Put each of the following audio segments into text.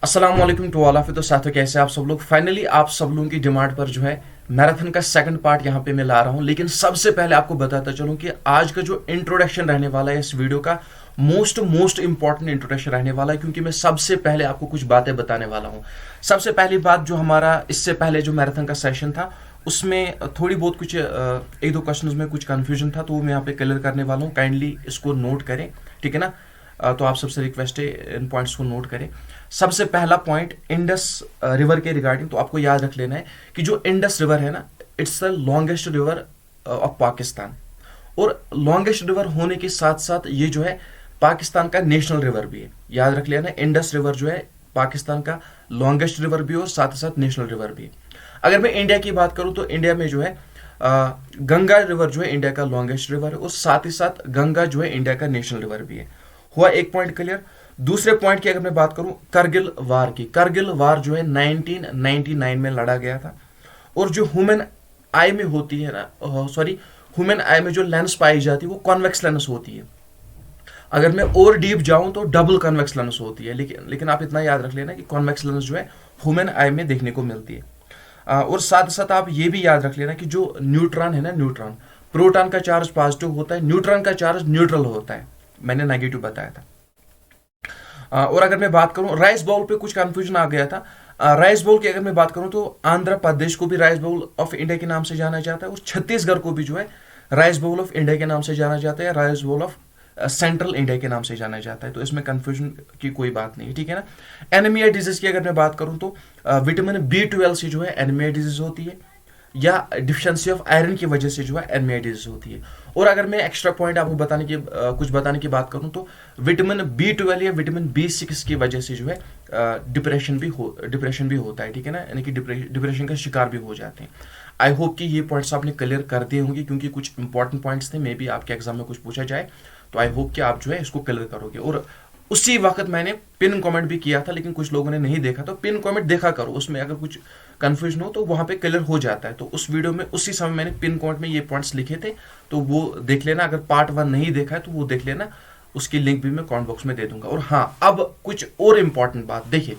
अस्सलाम वालेकुम to all of you. तो साथियों, कैसे आप सब लोग? फाइनली आप सब लोगों की डिमांड पर जो है मैराथन का सेकंड पार्ट यहाँ पे मैं ला रहा हूँ। लेकिन सबसे पहले आपको बताता चलूँ कि आज का जो इंट्रोडक्शन रहने वाला है इस वीडियो का मोस्ट इंपॉर्टेंट इंट्रोडक्शन रहने वाला है, क्योंकि मैं सबसे पहले आपको कुछ बातें बताने वाला हूँ। सबसे पहली बात, जो हमारा इससे पहले जो मैराथन का सेशन था उसमें थोड़ी बहुत कुछ एक दो क्वेश्चंस में कुछ कंफ्यूजन था, तो वो मैं यहाँ पे क्लियर करने वाला हूँ। काइंडली इसको नोट करें, ठीक है ना। तो आप सबसे रिक्वेस्ट है इन पॉइंट्स को नोट करें। सबसे पहला पॉइंट इंडस रिवर के रिगार्डिंग, तो आपको याद रख लेना है कि जो इंडस रिवर है ना, it's the longest river of Pakistan. और लॉन्गेस्ट रिवर होने के साथ साथ ये जो है पाकिस्तान का नेशनल रिवर भी है। याद रख लेना, इंडस रिवर जो है पाकिस्तान का लॉन्गेस्ट रिवर भी और साथ ही साथ नेशनल रिवर भी है। अगर मैं इंडिया की बात करूं तो इंडिया में जो है गंगा रिवर जो है इंडिया का लॉन्गेस्ट रिवर है, और साथ ही साथ गंगा जो है इंडिया का नेशनल रिवर भी है। हुआ एक पॉइंट क्लियर। दूसरे पॉइंट की अगर मैं बात करूं करगिल वार की, करगिल वार जो है 1999 में लड़ा गया था। और जो ह्यूमन आई में होती है ना, सॉरी, ह्यूमन आई में जो लेंस पाई जाती है वो कॉन्वेक्स लेंस होती है। अगर मैं और डीप जाऊं तो डबल कॉन्वेक्स लेंस होती है। लेकिन आप इतना याद रख लेना कि कॉन्वेक्स लेंस जो है ह्यूमन आई में देखने को मिलती है। और साथ साथ आप ये भी याद रख लेना कि जो न्यूट्रॉन है ना, न्यूट्रॉन, प्रोटॉन का चार्ज पॉजिटिव होता है, न्यूट्रॉन का चार्ज न्यूट्रल होता है। मैंने नेगेटिव बताया था। और अगर मैं बात करूं राइस बाउल पे कुछ कंफ्यूजन आ गया था। राइस बाउल की अगर मैं बात करूं तो आंध्र प्रदेश को भी राइस बाउल ऑफ इंडिया के नाम से जाना जाता है, और छत्तीसगढ़ को भी जो है राइस बाउल ऑफ इंडिया के नाम से जाना जाता है, rice bowl of central India के नाम से जाना जाता है। तो इसमें कंफ्यूजन की कोई बात नहीं है, ठीक है ना। एनीमिया डिजीज की अगर मैं बात करूं तो विटामिन B12 से जो है एनीमिया डिजीज होती है, या डिफिशियंसी ऑफ आयरन की वजह से जो है एनीमिया डिजीज होती है। और अगर मैं एक्स्ट्रा पॉइंट आपको कुछ बताने की बात करूं तो विटामिन B12 या विटामिन B6 की वजह से जो है डिप्रेशन भी होता है, ठीक है ना। यानी कि डिप्रेशन का शिकार भी हो जाते हैं। आई होप कि ये पॉइंट्स आपने क्लियर कर दिए होंगे, क्योंकि कुछ इंपॉर्टेंट पॉइंट्स थे, मे बी आपके एग्जाम में कुछ पूछा जाए, तो आई होप कि आप जो है इसको क्लियर करोगे। और उसी वक्त मैंने पिन कमेंट भी किया था, लेकिन कुछ लोगों ने नहीं देखा, तो पिन कमेंट देखा करो, उसमें अगर कुछ कंफ्यूजन हो तो वहां पे क्लियर हो जाता है। तो उस वीडियो में उसी समय मैंने पिन कमेंट में ये पॉइंट्स लिखे थे, तो वो देख लेना। अगर पार्ट 1 नहीं देखा है तो वो देख लेना, उसकी लिंक भी मैं कमेंट बॉक्स में दे दूंगा। और हाँ, अब कुछ और इंपॉर्टेंट बात देखिए,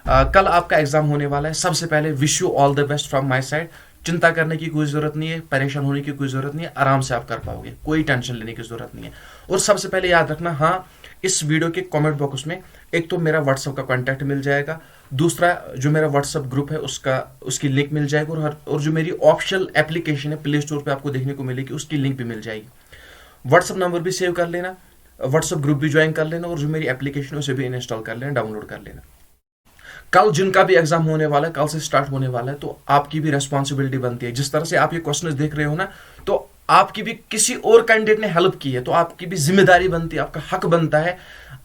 कल आपका एग्जाम होने वाला है। सबसे पहले wish you all the best from my side. चिंता करने की कोई जरूरत नहीं है, परेशान होने की कोई जरूरत नहीं है, आराम से आप कर पाओगे, कोई टेंशन लेने की जरूरत नहीं है। और सबसे पहले याद रखना, हाँ, इस वीडियो के कमेंट बॉक्स में एक तो मेरा व्हाट्सएप का कांटेक्ट मिल जाएगा, दूसरा जो मेरा व्हाट्सएप ग्रुप है उसकी लिंक मिल जाएगी, और जो मेरी ऑफिशियल एप्लीकेशन है प्ले स्टोर पे आपको देखने को मिलेगी, उसकी लिंक भी मिल जाएगी। व्हाट्सएप नंबर भी सेव कर लेना, व्हाट्सएप ग्रुप भी ज्वाइन कर लेना, और जो मेरी एप्लीकेशन है उसे भी इंस्टॉल कर लेना, डाउनलोड कर लेना। कल जिनका भी एग्जाम होने वाला है, कल से स्टार्ट होने वाला है, तो आपकी भी रेस्पॉन्सिबिलिटी बनती है। जिस तरह से आप ये क्वेश्चन देख रहे हो ना, तो आपकी भी किसी और कैंडिडेट ने हेल्प की है, तो आपकी भी जिम्मेदारी बनती है, आपका हक बनता है।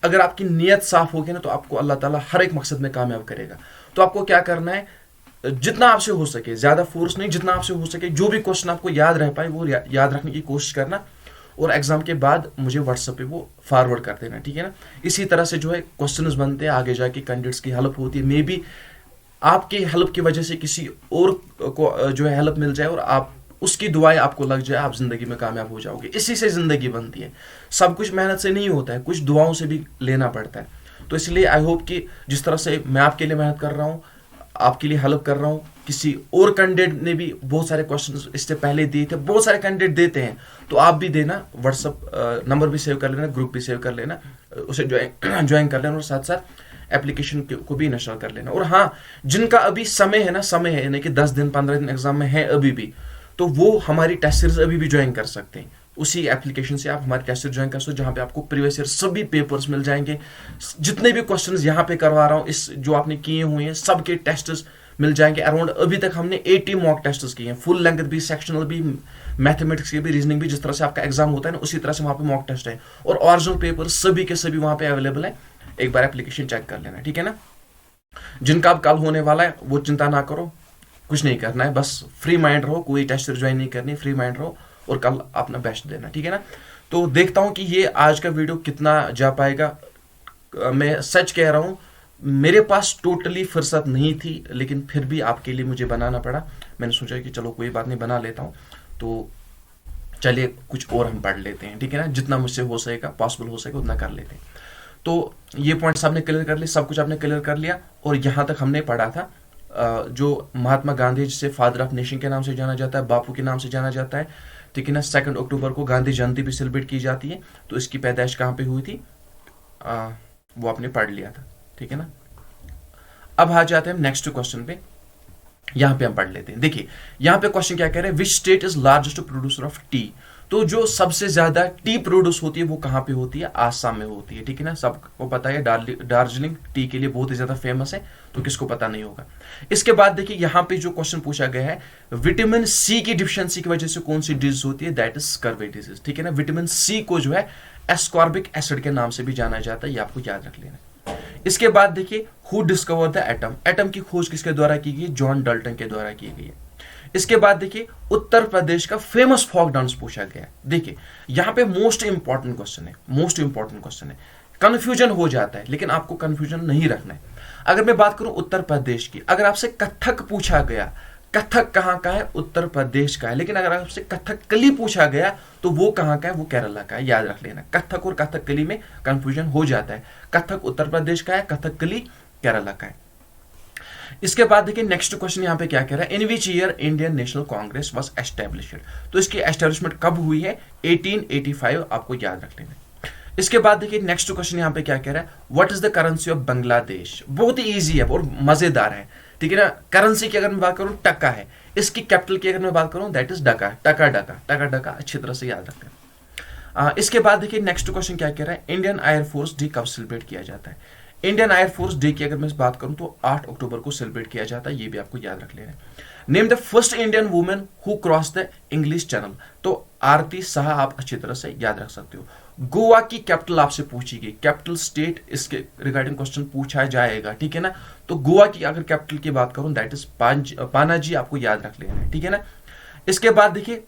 अगर आपकी नीयत साफ होगी ना, तो आपको अल्लाह ताला हर एक मकसद में कामयाब करेगा। तो आपको क्या करना है, जितना आपसे हो सके, ज्यादा फोर्स नहीं, जितना आपसे हो सके, जो भी क्वेश्चन आपको याद रह पाए वो याद रखने की कोशिश करना, और एग्जाम के बाद मुझे व्हाट्सएप पे वो फॉरवर्ड कर देना, ठीक है ना। इसी तरह से जो है क्वेश्चंस बनते हैं, आगे जाके कैंडिडेट्स की हेल्प होती है। मे बी आपकी हेल्प की वजह से किसी और को जो है हेल्प मिल जाए, और आप उसकी दुआएं आपको लग जाए, आप जिंदगी में कामयाब हो जाओगे। इसी से जिंदगी बनती है। सब कुछ मेहनत से नहीं होता है, कुछ दुआओं से भी लेना पड़ता है। तो इसलिए आई होप कि जिस तरह से मैं आपके लिए मेहनत कर रहा हूँ, आपके लिए हेल्प कर रहा हूँ, किसी और कैंडिडेट ने भी बहुत सारे क्वेश्चन इससे पहले दिए थे, बहुत सारे कैंडिडेट देते हैं, तो आप भी देना। व्हाट्सअप नंबर भी सेव कर लेना, ग्रुप भी सेव कर लेना, उसे ज्वाइन कर लेना, और साथ साथ एप्लीकेशन को भी इंस्टॉल कर लेना। और हाँ, जिनका अभी समय है ना, समय है, यानी कि 10 दिन 15 दिन एग्जाम में है अभी भी, तो वो हमारी टेस्ट सीरीज अभी भी ज्वाइन कर सकते हैं। उसी एप्लीकेशन से आप हमारी टेस्ट सीरीज ज्वाइन कर सकते हो, जहां पे आपको प्रीवियस ईयर सभी पेपर्स मिल जाएंगे। जितने भी क्वेश्चंस यहाँ पे करवा रहा हूँ, इस जो आपने किए हुए हैं सबके टेस्ट्स मिल जाएंगे। अराउंड अभी तक हमने 80 मॉक टेस्ट्स किए हैं, फुल लेंथ भी, सेक्शनल भी, मैथमेटिक्स के भी, रीजनिंग भी। जिस तरह से आपका एग्जाम होता है ना, उसी तरह से वहाँ पे मॉक टेस्ट है, और ओरिजिनल पेपर सभी के सभी वहाँ पे अवेलेबल है। एक बार एप्लीकेशन चेक कर लेना, ठीक है ना। जिनका अब कल होने वाला है वो चिंता ना करो, कुछ नहीं करना है, बस फ्री माइंड रहो, कोई टेस्ट ज्वाइन नहीं करनी, फ्री माइंड रहो, और कल अपना बेस्ट देना, ठीक है ना। तो देखता हूं कि ये आज का वीडियो कितना जा पाएगा। मैं सच कह रहा हूं, मेरे पास टोटली फुर्सत नहीं थी, लेकिन फिर भी आपके लिए मुझे बनाना पड़ा। मैंने सोचा कि चलो कोई बात नहीं, बना लेता हूं। तो चलिए कुछ और हम पढ़ लेते हैं, ठीक है ना। जितना मुझसे हो सकेगा, पॉसिबल हो सके उतना कर लेते हैं। तो ये पॉइंट्स आपने क्लियर कर लिए, सब कुछ आपने क्लियर कर लिया। और यहाँ तक हमने पढ़ा था जो महात्मा गांधी, जिसे फादर ऑफ नेशन के नाम से जाना जाता है, बापू के नाम से जाना जाता है, ठीक है ना। 2 अक्टूबर को गांधी जयंती भी सेलिब्रेट की जाती है। तो इसकी पैदाइश कहाँ पे हुई थी वो आपने पढ़ लिया था, ठीक है ना। अब आ जाते हैं हम नेक्स्ट क्वेश्चन पे। यहां पे हम पढ़ लेते हैं। देखिए यहां पे क्वेश्चन क्या कह रहे हैं, which state is largest producer of T. तो जो सबसे ज्यादा टी प्रोड्यूस होती है वो कहां पे होती है, आसाम में होती है, ठीक है ना। सबको पता है दार्जिलिंग टी के लिए बहुत ही ज्यादा फेमस है, तो किसको पता नहीं होगा। इसके बाद देखिए यहां पे जो क्वेश्चन पूछा गया है, विटामिन सी की डिफिशियंसी की वजह से कौन सी डिजीज होती है, दैट इज स्कर्वी डिजीज, ठीक है ना। विटामिन सी को जो है एस्कॉर्बिक एसिड के नाम से भी जाना जाता है, ये आपको याद रख लेना। इसके बाद देखिए who discover the atom. Atom की खोज किसके द्वारा की गई, जॉन डल्टन के द्वारा की गई है। इसके बाद देखिए उत्तर प्रदेश का फेमस फोक डांस पूछा गया है। देखिए यहां पे मोस्ट इंपॉर्टेंट क्वेश्चन है, मोस्ट इंपॉर्टेंट क्वेश्चन है। कंफ्यूजन हो जाता है लेकिन आपको कंफ्यूजन नहीं रखना है। अगर मैं बात करूं उत्तर प्रदेश की, अगर आपसे कथक पूछा गया, कथक कहाँ का है, उत्तर प्रदेश का है। लेकिन अगर आपसे कथकली पूछा गया तो वो कहाँ का है, वो केरला का है, याद रख लेना। कथक और कथकली में कंफ्यूजन हो जाता है। कथक उत्तर प्रदेश का है, कथकली केरला का है। इसके बाद देखिए नेक्स्ट क्वेश्चन यहाँ पे क्या कह रहा है, in which year Indian National Congress was established. तो इसकी एस्टैब्लिशमेंट कब हुई है, 1885, आपको याद रख लेना। इसके बाद देखिए नेक्स्ट क्वेश्चन यहाँ पे क्या कह रहा है, what is the currency of Bangladesh. बहुत ही इजी है और मजेदार है, ठीक है ना। करेंसी की अगर मैं बात करूं टका है, इसकी कैपिटल की अगर मैं बात करूं दैट इज डका, टका डका टका डका, अच्छी तरह से याद रखें। इसके बाद देखिए नेक्स्ट क्वेश्चन क्या कह रहा है, इंडियन एयरफोर्स डे कब सेलिब्रेट किया जाता है। इंडियन एयरफोर्स डे की अगर मैं बात करूं तो 8 अक्टूबर को सेलिब्रेट किया जाता है, ये भी आपको याद रख लेना है। Name the first Indian women who cross the English channel. तो आरती शाह आप अच्छी तरह से याद रख सकते हो। गोवा की कैपिटल आपसे पूछी गई, कैपिटल स्टेट इसके रिगार्डिंग क्वेश्चन पूछा जाएगा, ठीक है ना। तो गोवा की अगर कैपिटल की बात करूं दैट इज पानाजी, आपको याद रख लेना है, ठीक है ना। इसके बाद देखिए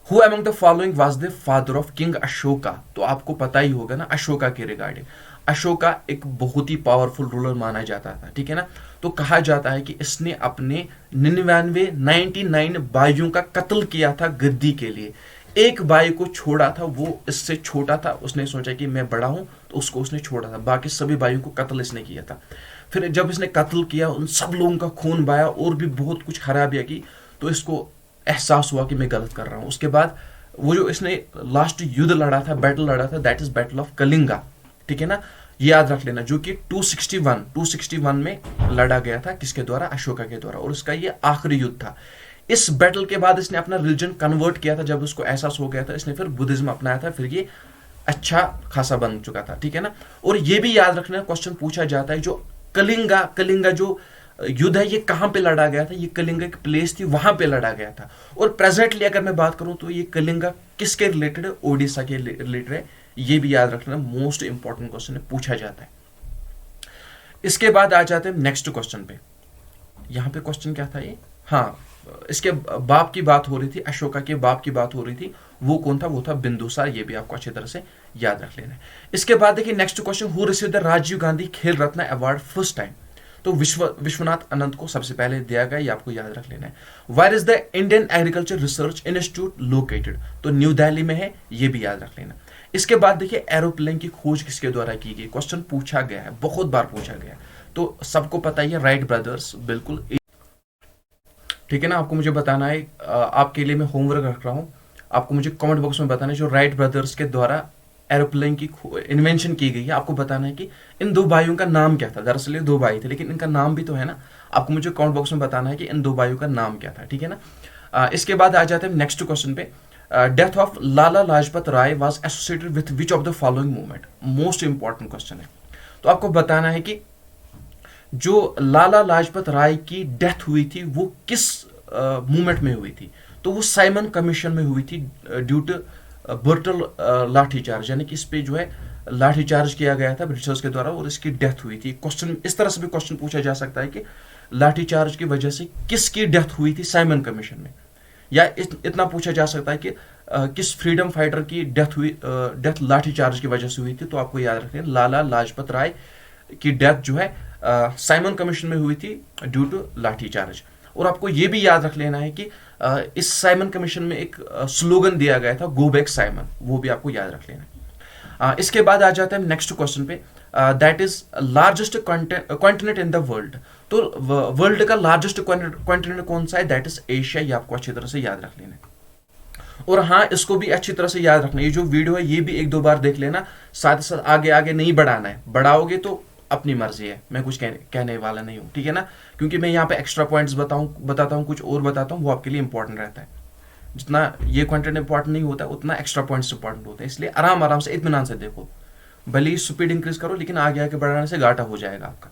who among the following was the father of king Ashoka. तो आपको पता ही होगा ना अशोका के रिगार्डिंग। अशोका एक बहुत ही पावरफुल रूलर माना जाता था, ठीक है ना। तो कहा जाता है कि इसने अपने 99 भाइयों का कत्ल किया था गद्दी के लिए। एक भाई को छोड़ा था, वो इससे छोटा था, उसने सोचा कि मैं बड़ा हूं तो उसको उसने छोड़ा था, बाकी सभी भाइयों को कत्ल इसने किया था। फिर जब इसने कत्ल किया, उन सब लोगों का खून बहाया और भी बहुत कुछ खराबियां की, तो इसको एहसास हुआ कि मैं गलत कर रहा हूं। उसके बाद वो जो इसने लास्ट युद्ध लड़ा था, बैटल लड़ा था, that is battle of Kalinga, ठीक है ना। याद रख लेना, जो कि 261 में लड़ा गया था, किसके द्वारा, अशोका के द्वारा, और उसका ये आखिरी युद्ध था। इस बैटल के बाद इसने अपना रिलीजन कन्वर्ट किया था, जब उसको एहसास हो गया था, इसने फिर बुद्धिज्म अपनाया था, फिर ये अच्छा खासा बन चुका था, ठीक है ना। और ये भी याद रखना, क्वेश्चन पूछा जाता है जो कलिंगा जो युद्ध है ये कहां पे लड़ा गया था, ये कलिंगा एक प्लेस थी, वहां पे लड़ा गया था। और प्रेजेंटली अगर मैं बात करूं तो ये कलिंगा किसके रिलेटेड है, ओडिशा के रिलेटेड है, ये भी याद रखना, मोस्ट इंपॉर्टेंट क्वेश्चन है, पूछा जाता है। इसके बाद आ जाते हैं नेक्स्ट क्वेश्चन पे। यहां पे क्वेश्चन क्या था ये, हाँ, इसके बाप की बात हो रही थी, अशोका के बाप की बात हो रही थी, वो कौन था, वो था बिंदुसार, ये भी आपको अच्छी तरह से याद रख लेना है। इसके बाद देखिए next question, who received the Rajiv Gandhi Khel Ratna award first time. तो विश्वनाथ आनंद को सबसे पहले दिया गया, ये आपको याद रख लेना है। Where is the Indian agriculture research institute located. तो न्यू दिल्ली में है, ये भी याद रख लेना। इसके बाद देखिए एरोप्लेन की खोज किसके द्वारा की गई, क्वेश्चन पूछा गया है, बहुत बार पूछा गया है, तो सबको पता ही है, राइट ब्रदर्स, बिल्कुल ठीक है ना। आपको मुझे बताना है, आपके लिए मैं होमवर्क रख रहा हूं, आपको मुझे कमेंट बॉक्स में बताना है जो राइट ब्रदर्स के द्वारा एरोप्लेन की इन्वेंशन की गई है, आपको बताना है कि इन दो भाइयों का नाम क्या था। दरअसल ये दो भाई थे लेकिन इनका नाम भी तो है ना, आपको मुझे कमेंट बॉक्स में बताना है कि इन दो भाइयों का नाम क्या था, ठीक है ना। इसके बाद आ जाते हैं नेक्स्ट क्वेश्चन पे, death of Lala Lajpat Rai was associated with which of the following movement. Most important question है, तो आपको बताना है कि जो लाला लाजपत राय की डेथ हुई थी वो किस मूवमेंट में हुई थी। तो वो साइमन कमीशन में हुई थी, ड्यू टू ब्रुटल लाठीचार्ज, यानी कि इस पे जो है लाठीचार्ज किया गया था ब्रिटिशर्स के द्वारा और इसकी डेथ हुई थी। क्वेश्चन इस तरह से भी क्वेश्चन पूछा जा सकता है कि लाठीचार्ज की वजह से किसकी डेथ हुई थी साइमन कमीशन में, या इतना पूछा जा सकता है कि किस फ्रीडम फाइटर की डेथ लाठीचार्ज की वजह से हुई थी। तो आपको याद रखना है लाला लाजपत राय की डेथ जो है साइमन कमीशन में हुई थी ड्यू टू लाठीचार्ज। और आपको ये भी याद रख लेना है कि इस साइमन कमीशन में एक स्लोगन दिया गया था, गो बैक साइमन, वो भी आपको याद रख लेना है। इसके बाद आ जाते हैं नेक्स्ट क्वेश्चन पे, that is largest continent in the world. तो वर्ल्ड का लार्जेस्ट कॉन्टिनेंट कौन सा है? That is Asia. ये आपको अच्छी तरह से याद रख लेना है। और हाँ, इसको भी अच्छी तरह से याद रखना, ये जो वीडियो है ये भी एक दो बार देख लेना, साथ ही साथ आगे आगे नहीं बढ़ाना है, बढ़ाओगे तो अपनी मर्जी है, मैं कुछ कहने वाला नहीं हूँ, ठीक है ना। क्योंकि मैं यहाँ पे एक्स्ट्रा पॉइंट्स बताता हूँ, कुछ और बताता हूँ, वो आपके लिए इंपॉर्टेंट रहता है। जितना ये कंटेंट इंपॉर्टेंट नहीं होता उतना एक्स्ट्रा पॉइंट्स इंपॉर्टेंट होते हैं, इसलिए आराम आराम से इत्मीनान से देखो। भले ही स्पीड इंक्रीज करो, लेकिन आगे आगे बढ़ाने से घाटा हो जाएगा आपका।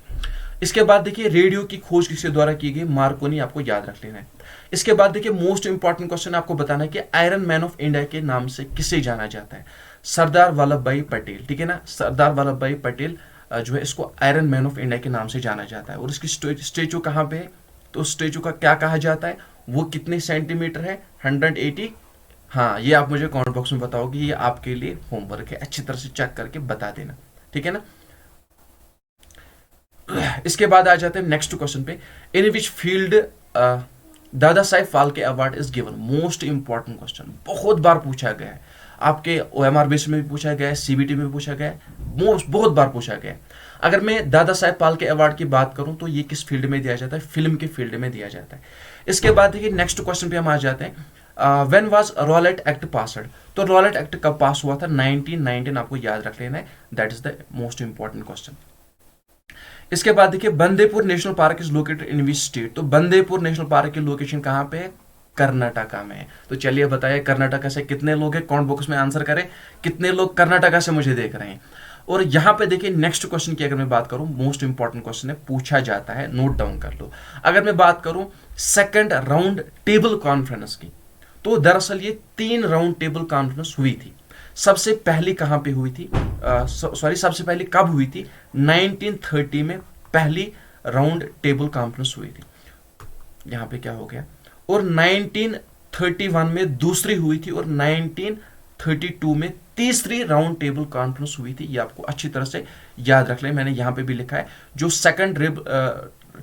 इसके बाद देखिए, रेडियो की खोज किसके द्वारा की गई? मार्कोनी, आपको याद रख लेना है। इसके बाद देखिए, मोस्ट इंपॉर्टेंट क्वेश्चन आपको बताना है कि आयरन मैन ऑफ इंडिया के नाम से किसे जाना जाता है? सरदार वल्लभ भाई पटेल, ठीक है ना। सरदार वल्लभ भाई पटेल जो है, इसको आयरन मैन ऑफ इंडिया के नाम से जाना जाता है। और इसकी स्टेचू कहाँ पे है? तो स्टेचू का क्या कहा जाता है? वो कितने सेंटीमीटर है? 180। हाँ, ये आप मुझे कमेंट बॉक्स में बताओगे, ये आपके लिए होमवर्क है, अच्छी तरह से चेक करके बता देना, ठीक है ना। इसके बाद आ जाते हैं नेक्स्ट क्वेश्चन पे, इन which field Dadasaheb Phalke award is given? Most important question, बहुत बार पूछा गया है, आपके OMR बेस में भी पूछा गया है, CBT में भी पूछा गया है, बहुत बार पूछा गया है। अगर मैं दादा साहेब फाल्के अवार्ड की बात करूं तो ये किस फील्ड में दिया जाता है? फिल्म के फील्ड में दिया जाता है। इसके बाद देखिए, नेक्स्ट क्वेश्चन पे हम आ जाते हैं, when was Rowlatt act passed? तो रॉलेट एक्ट कब पास हुआ था? 1919, आपको याद रख लेना है, that is the most important question. इसके बाद देखिए, Bandepur national park is located in which state? तो बंदेपुर नेशनल पार्क की लोकेशन कहाँ पे है? कर्नाटका में है। तो चलिए बताइए, कर्नाटका से कितने लोग हैं? कमेंट बॉक्स में आंसर करें, कितने लोग कर्नाटका से मुझे देख रहे हैं। और यहाँ पे देखिए, नेक्स्ट क्वेश्चन की अगर मैं बात करूं, मोस्ट इंपॉर्टेंट क्वेश्चन है, पूछा जाता है, नोट डाउन कर लो। अगर मैं बात करूं सेकंड राउंड टेबल कॉन्फ्रेंस की, तो दरअसल ये 3 राउंड टेबल कॉन्फ्रेंस हुई थी। सबसे पहली कहां पे हुई थी? सबसे पहली कब हुई थी? 1930 में पहली राउंड टेबल कॉन्फ्रेंस हुई थी। यहां पे क्या हो गया? और 1931 में दूसरी हुई थी, और 1932 में तीसरी राउंड टेबल कॉन्फ्रेंस हुई थी। ये आपको अच्छी तरह से याद रख लें, मैंने यहां पे भी लिखा है। जो सेकंड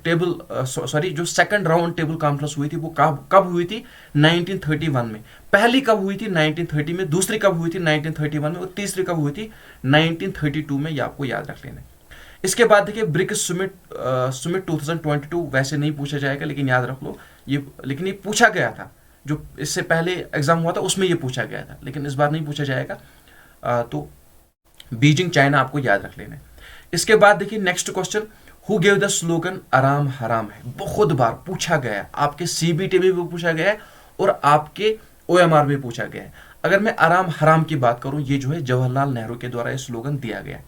जो सेकंड राउंड टेबल कॉन्फ्रेंस हुई थी वो कब हुई थी? 1931 में। पहली कब हुई थी? 1930 में। दूसरी कब हुई थी? 1931 में। और तीसरी कब हुई थी? 1932 में। ये आपको याद रख लेना है। इसके बाद देखिए, ब्रिक्स सुमिट 2022 वैसे नहीं पूछा जाएगा, लेकिन याद रख लो लेकिन ये पूछा गया था, जो इससे पहले एग्जाम हुआ था उसमें ये पूछा गया था, लेकिन इस बार नहीं पूछा जाएगा। तो बीजिंग चाइना आपको याद रख लेना है। इसके बाद देखिए, next question, who gave the slogan आराम हराम है? बहुत बार पूछा गया है, आपके CBT में भी पूछा गया है और आपके OMR में पूछा गया है। अगर मैं आराम हराम की बात करूं, ये जो है जवाहरलाल नेहरू के द्वारा ये स्लोगन दिया गया है।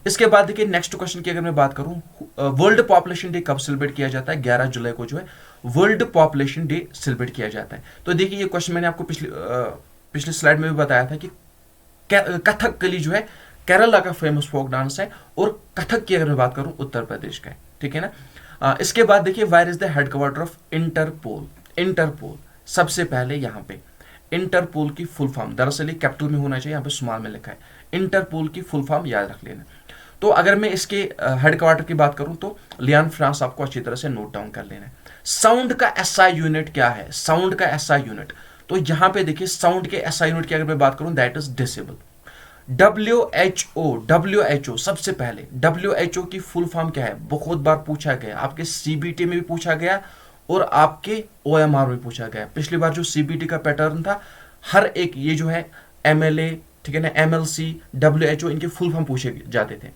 इसके बाद देखिए, नेक्स्ट क्वेश्चन की अगर मैं बात करूं, वर्ल्ड पॉपुलेशन डे कब सेलिब्रेट किया जाता है? 11 जुलाई को जो है वर्ल्ड पॉपुलेशन डे सेलिब्रेट किया जाता है। तो देखिए, ये क्वेश्चन मैंने आपको पिछले स्लाइड में भी बताया था कि कथकली जो है केरला का फेमस फोक डांस है, और कथक की अगर मैं बात करूं उत्तर प्रदेश का है, ठीक है ना। इसके बाद देखिए, where is the headquarter of Interpol? Interpol सबसे पहले यहाँ पे इंटरपोल की फुल फॉर्म, दरअसल ये कैपिटल में होना चाहिए, यहाँ पे स्मॉल में लिखा है। इंटरपोल की फुल फॉर्म याद रख लेना। तो अगर मैं इसके हेडक्वार्टर की बात करूं तो लियान, फ्रांस, आपको अच्छी तरह से नोट डाउन कर लेना है। साउंड का SI यूनिट क्या है? साउंड का SI यूनिट, तो यहां पे देखिए, साउंड के SI यूनिट की अगर मैं बात करूं, दैट इज डेसिबल। WHO सबसे पहले WHO की फुल फॉर्म क्या है? बहुत बार पूछा गया, आपके CBT में भी पूछा गया और आपके OMR में पूछा गया। पिछली बार जो CBT का पैटर्न था, हर एक ये जो है MLA, ठीक है ना, MLC, WHO, इनके फुल फॉर्म पूछे जाते थे।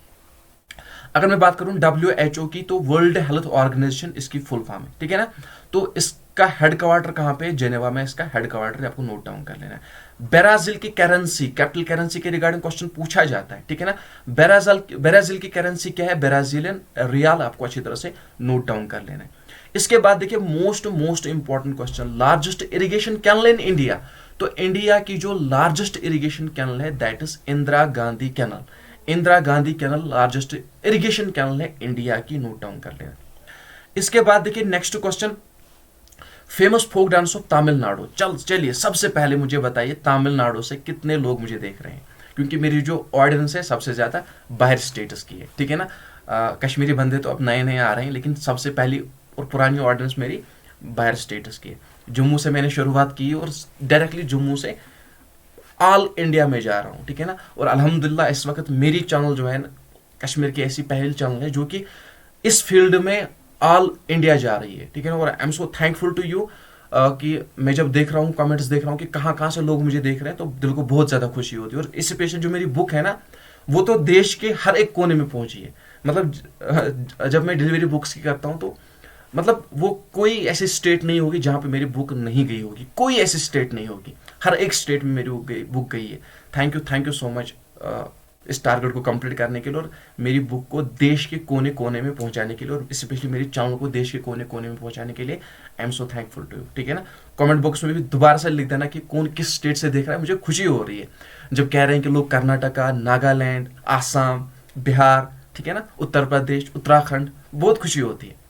अगर मैं बात करूं WHO की, तो वर्ल्ड हेल्थ ऑर्गेनाइजेशन इसकी फुल फॉर्म है, ठीक है ना। तो इसका हेडक्वार्टर कहां पे है? जेनेवा में इसका हेडक्वार्टर, आपको नोट डाउन कर लेना है। ब्राजील की करेंसी, कैपिटल करेंसी के रिगार्डिंग क्वेश्चन पूछा जाता है, ठीक है ना। ब्राजील की करेंसी क्या है? ब्राजीलियन रियाल, आपको अच्छी तरह से नोट डाउन कर लेना है। इसके बाद देखिए, most important question, largest irrigation canal in India? तो इंडिया की जो लार्जेस्ट इरिगेशन कैनल है, that is Indira Gandhi canal. Indira Gandhi canal largest irrigation canal है इंडिया की, नोट डाउन कर लेना। इसके बाद देखिए, next question, famous folk dance of Tamil Nadu. चलिए सबसे पहले मुझे बताइए, तमिलनाडु से कितने लोग मुझे देख रहे हैं? क्योंकि मेरी जो ऑडियंस है सबसे ज्यादा बाहर स्टेटस की है, ठीक है ना। कश्मीरी बंदे तो अब नए नए आ रहे हैं, लेकिन सबसे पहली और पुरानी ऑडियंस मेरी बाहर स्टेटस की है। जम्मू से मैंने शुरुआत की और डायरेक्टली जम्मू से ऑल इंडिया में जा रहा हूँ, ठीक है ना। और अल्हम्दुलिल्लाह इस वक्त मेरी चैनल जो है ना, कश्मीर की ऐसी पहली चैनल है जो कि इस फील्ड में ऑल इंडिया जा रही है, ठीक है ना। और I am so thankful to you कि मैं जब देख रहा हूँ कमेंट्स देख रहा हूँ कि कहाँ कहाँ से लोग मुझे देख रहे हैं, तो दिल को बहुत ज़्यादा खुशी होती है। और इस स्पेशल जो मेरी बुक है ना, वो तो देश के हर एक कोने में पहुंची है। मतलब जब मैं डिलीवरी बुक्स की करता हूँ तो मतलब वो कोई ऐसी स्टेट नहीं होगी जहाँ पे मेरी बुक नहीं गई होगी, कोई ऐसी स्टेट नहीं होगी, हर एक स्टेट में मेरी बुक गई है। थैंक यू सो मच इस टारगेट को कंप्लीट करने के लिए और मेरी बुक को देश के कोने कोने में पहुंचाने के लिए, और स्पेशली मेरी चैनल को देश के कोने कोने में पहुंचाने के लिए I am so thankful to you, ठीक है ना। कमेंट बॉक्स में भी दोबारा से लिख देना कि कौन किस स्टेट से देख रहा है। मुझे खुशी हो रही है जब कह रहे हैं कि लोग कर्नाटका, नागालैंड, आसाम, बिहार, ठीक है ना, उत्तर प्रदेश, उत्तराखंड, बहुत खुशी होती है।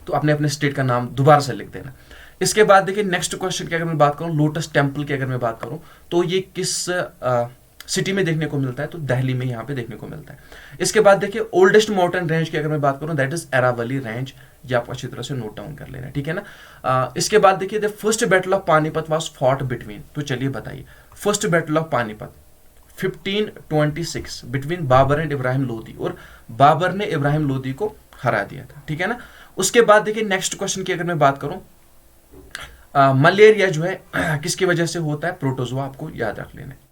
तो अपने अपने स्टेट का नाम दोबारा से लिख देना। इसके बाद देखिए नेक्स्ट क्वेश्चन की अगर मैं बात करूं, लोटस टेम्पल की अगर मैं बात करूं तो ये किस सिटी में देखने को मिलता है, तो दिल्ली में यहाँ पे देखने को मिलता है। इसके बाद देखिए ओल्डेस्ट माउंटेन रेंज की अगर मैं बात करूं, दैट इज अरावली रेंज। ये आपको अच्छी तरह से नोट डाउन कर लेना है, ठीक है ना। इसके बाद देखिए the first battle of Panipat was fought between, तो चलिए बताइए first battle of Panipat 1526 between Babur and Ibrahim Lodi, और बाबर ने इब्राहिम लोदी को हरा दिया था, ठीक है ना। उसके बाद देखिए नेक्स्ट क्वेश्चन की अगर मैं बात करूं, मलेरिया जो है किसकी वजह से होता है, प्रोटोजोआ, आपको याद रख लेना है।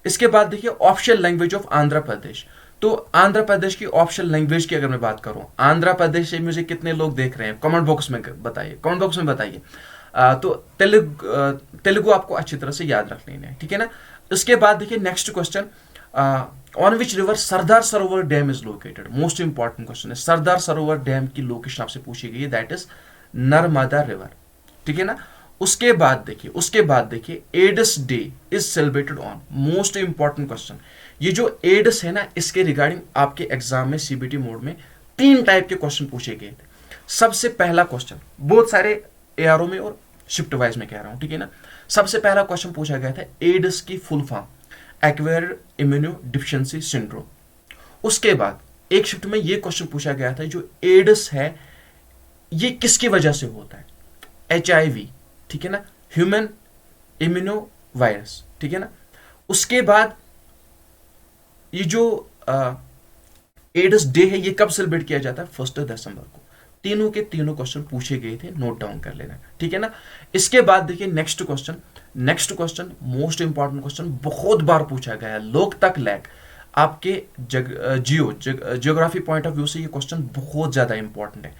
इसके बाद देखिए official language of Andhra Pradesh, तो आंध्र प्रदेश की ऑफिशियल लैंग्वेज की अगर मैं बात करूं, आंध्र प्रदेश से मुझे कितने लोग देख रहे हैं कमेंट बॉक्स में बताइए, कमेंट बॉक्स में बताइए। तो तेलुगु आपको अच्छी तरह से याद रख लेना है, ठीक है ना। उसके बाद देखिए next question, on which river Sardar Sarovar dam is located, most important question है। सरदार सरोवर डैम की लोकेशन आपसे पूछी गई है, दैट इज नर्मदा रिवर, ठीक है ना। उसके बाद देखिए AIDS day is celebrated on, most important question. ये जो एड्स है ना, इसके रिगार्डिंग आपके एग्जाम में सीबीटी मोड में 3 टाइप के क्वेश्चन पूछे गए थे। सबसे पहला क्वेश्चन, बहुत सारे एआरओ में और शिफ्ट वाइज में कह रहा हूं, ठीक है ना। सबसे पहला क्वेश्चन पूछा गया था एड्स की full form, acquired immuno deficiency syndrome. उसके बाद एक शिफ्ट में यह क्वेश्चन पूछा गया था जो एड्स है ये किसकी वजह से होता है, HIV, ठीक है ना, ह्यूमन इम्यूनो वायरस, ठीक है ना। उसके बाद ये जो एड्स डे है ये कब सेलिब्रेट किया जाता है, 1 दिसंबर को। तीनों के तीनों क्वेश्चन पूछे गए थे, नोट डाउन कर लेना, ठीक है ना। इसके बाद देखिए next question most important question, बहुत बार पूछा गया है, लोग तक लैक आपके जियोग्राफी पॉइंट ऑफ व्यू से ये क्वेश्चन बहुत ज्यादा इंपॉर्टेंट है,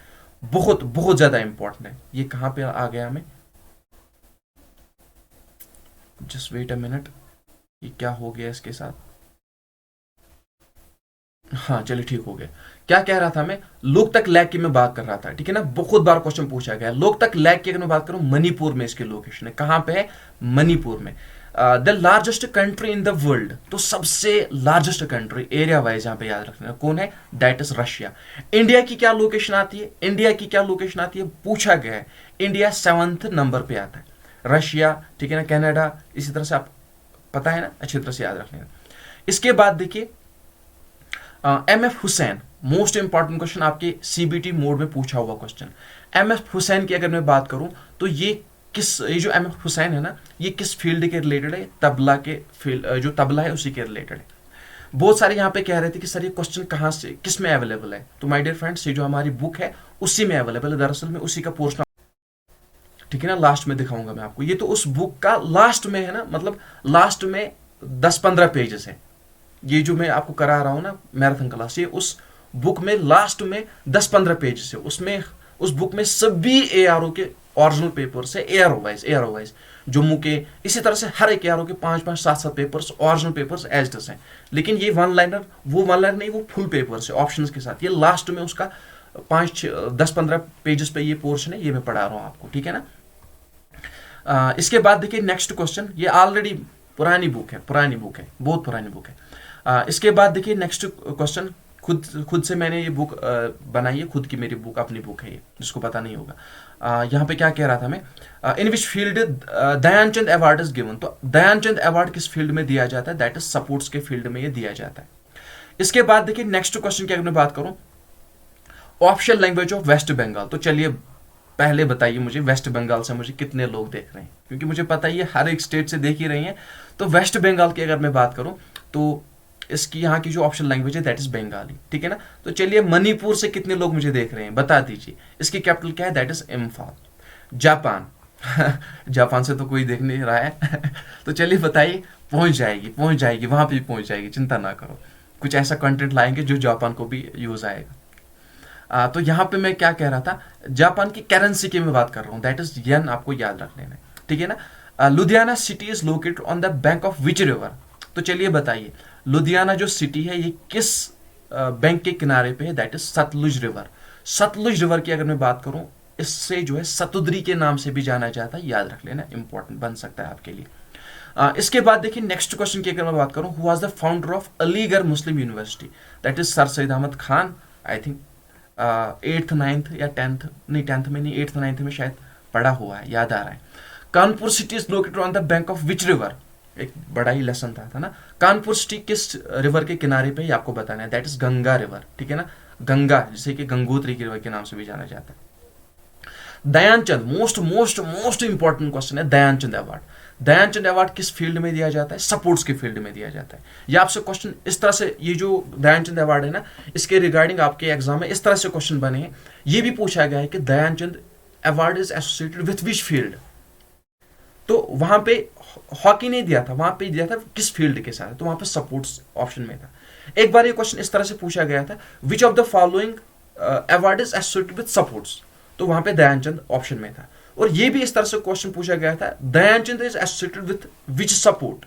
बहुत ज्यादा इंपॉर्टेंट है। ये कहां पे आ गया, हमें जस्ट वेट अ मिनट, ये क्या हो गया इसके साथ, हाँ चलिए ठीक हो गया। क्या कह रहा था मैं, लोग तक लैक की मैं बात कर रहा था, ठीक है ना। बहुत बार क्वेश्चन पूछा गया लोग तक लैक की अगर मैं बात करूं, मणिपुर में इसकी लोकेशन है, कहां पे है, मणिपुर में। The largest country in the world, तो सबसे लार्जेस्ट कंट्री एरिया वाइज यहां पे याद रखना कौन है, दैट इज रशिया। इंडिया की क्या लोकेशन आती है, पूछा गया है, इंडिया 7th नंबर पे आता है, रशिया, ठीक है ना, कनाडा, इसी तरह से आप पता है ना, अच्छी तरह से याद रख लेना। इसके बाद देखिए MF Hussain, most important question आपके सीबीटी मोड में पूछा हुआ क्वेश्चन। MF हुसैन की अगर मैं बात करूं तो ये जो MF हुसैन है ना, ये किस फील्ड के रिलेटेड है, तबला के फील्ड, जो तबला है उसी के रिलेटेड है। बहुत सारे यहाँ पे कह रहे थे कि सर ये क्वेश्चन कहाँ से किस में अवेलेबल है, तो माय डियर फ्रेंड्स ये जो हमारी बुक है उसी में अवेलेबल है, दरअसल में उसी का पोर्शन, ठीक है ना, लास्ट में दिखाऊंगा मैं आपको। ये तो उस बुक का लास्ट में है ना, मतलब लास्ट में 10-15 पेजेस है। ये जो मैं आपको करा रहा हूं ना मैराथन क्लास, ये उस बुक में लास्ट में 10-15 पेजेस है। उसमें उस बुक में सभी ARO के ओरिजिनल पेपर्स है, ARO वाइज जम्मू के, इसी तरह से हर एक ARO के 5-5, 7-7 papers, original papers as it is हैं। लेकिन ये वन लाइनर नहीं, वो फुल पेपर्स है ऑप्शंस के साथ। ये लास्ट में उसका 5-10-15 पेजेस पे ये पोर्शन है, ये मैं पढ़ा रहा हूं आपको, ठीक है ना। इसके बाद देखिए नेक्स्ट क्वेश्चन, ये ऑलरेडी पुरानी बुक है, बहुत पुरानी बुक है। इसके बाद देखिए नेक्स्ट क्वेश्चन, खुद से मैंने ये बुक बनाई है, खुद की मेरी बुक, अपनी बुक है ये, जिसको पता नहीं होगा। यहाँ पे क्या कह रहा था मैं, in which field Dhyanchand award is given, तो दयानचंद अवार्ड किस फील्ड में दिया जाता है, दैट इज सपोर्ट्स के फील्ड में ये दिया जाता है। इसके बाद देखिए नेक्स्ट क्वेश्चन की अगर मैं बात करूं, official language of West Bengal, तो चलिए पहले बताइए मुझे वेस्ट बंगाल से मुझे कितने लोग देख रहे हैं, क्योंकि मुझे पता है ये हर एक स्टेट से देख ही रही हैं। तो वेस्ट बंगाल की अगर मैं बात करूं तो इसकी यहाँ की जो ऑप्शन लैंग्वेज है दैट इज बंगाली, ठीक है ना। तो चलिए मणिपुर से कितने लोग मुझे देख रहे हैं बता दीजिए। इसकी कैपिटल क्या है, that is Imphal. Japan Japan से तो कोई देख नहीं रहा है तो चलिए बताइए, पहुंच जाएगी वहां पे भी पहुंच जाएगी, चिंता ना करो। कुछ ऐसा कंटेंट लाएंगे जो जापान को भी यूज आएगा। तो यहाँ पे मैं क्या कह रहा था, जापान की करेंसी की मैं बात कर रहा हूँ, दैट इज येन, आपको याद रख लेना है, ठीक है ना। Ludhiana city is located on the bank of which river. तो चलिए बताइए, लुधियाना जो सिटी है ये किस बैंक के किनारे पे है, that is Sutlej river. Sutlej river की अगर मैं बात करूं, इससे जो है सतुद्री के नाम से भी जाना जाता है, याद रख लेना, इंपॉर्टेंट बन सकता है आपके लिए। इसके बाद देखिए नेक्स्ट क्वेश्चन की अगर मैं बात करूं, who was the founder of Aligarh Muslim University, that is Sir Syed Ahmad Khan. I think 8th 9th या 10th, नहीं 10th में नहीं, 8th 9th में शायद पढ़ा हुआ है, याद आ रहा है। Kanpur city is located on the bank of which river, एक बड़ा ही लेसन था ना। कानपुर सिटी किस रिवर के किनारे पे, आपको बताना है, दैट इज गंगा रिवर, ठीक है ना। गंगा जिसे कि गंगोत्री की रिवर के नाम से भी जाना जाता है। Dhyanchand, most most most important question है, दयानचंद अवार्ड। दयानचंद अवार्ड किस फील्ड में दिया जाता है, सपोर्ट्स के फील्ड में दिया जाता है। ये आपसे क्वेश्चन इस तरह से, ये जो दयानचंद अवार्ड है ना, इसके रिगार्डिंग आपके एग्जाम में इस तरह से क्वेश्चन बने हैं। ये भी पूछा गया है कि Dhyanchand award is associated with which field. तो वहां पे हॉकी नहीं दिया था, वहां पे दिया था किस फील्ड के साथ, तो वहां पे सपोर्ट्स ऑप्शन में था। एक बार ये क्वेश्चन इस तरह से पूछा गया था, विच of the following award is associated with supports, तो वहां पे दयानचंद ऑप्शन में था। और ये भी इस तरह से क्वेश्चन पूछा गया था, Dhyanchand is associated with which sport,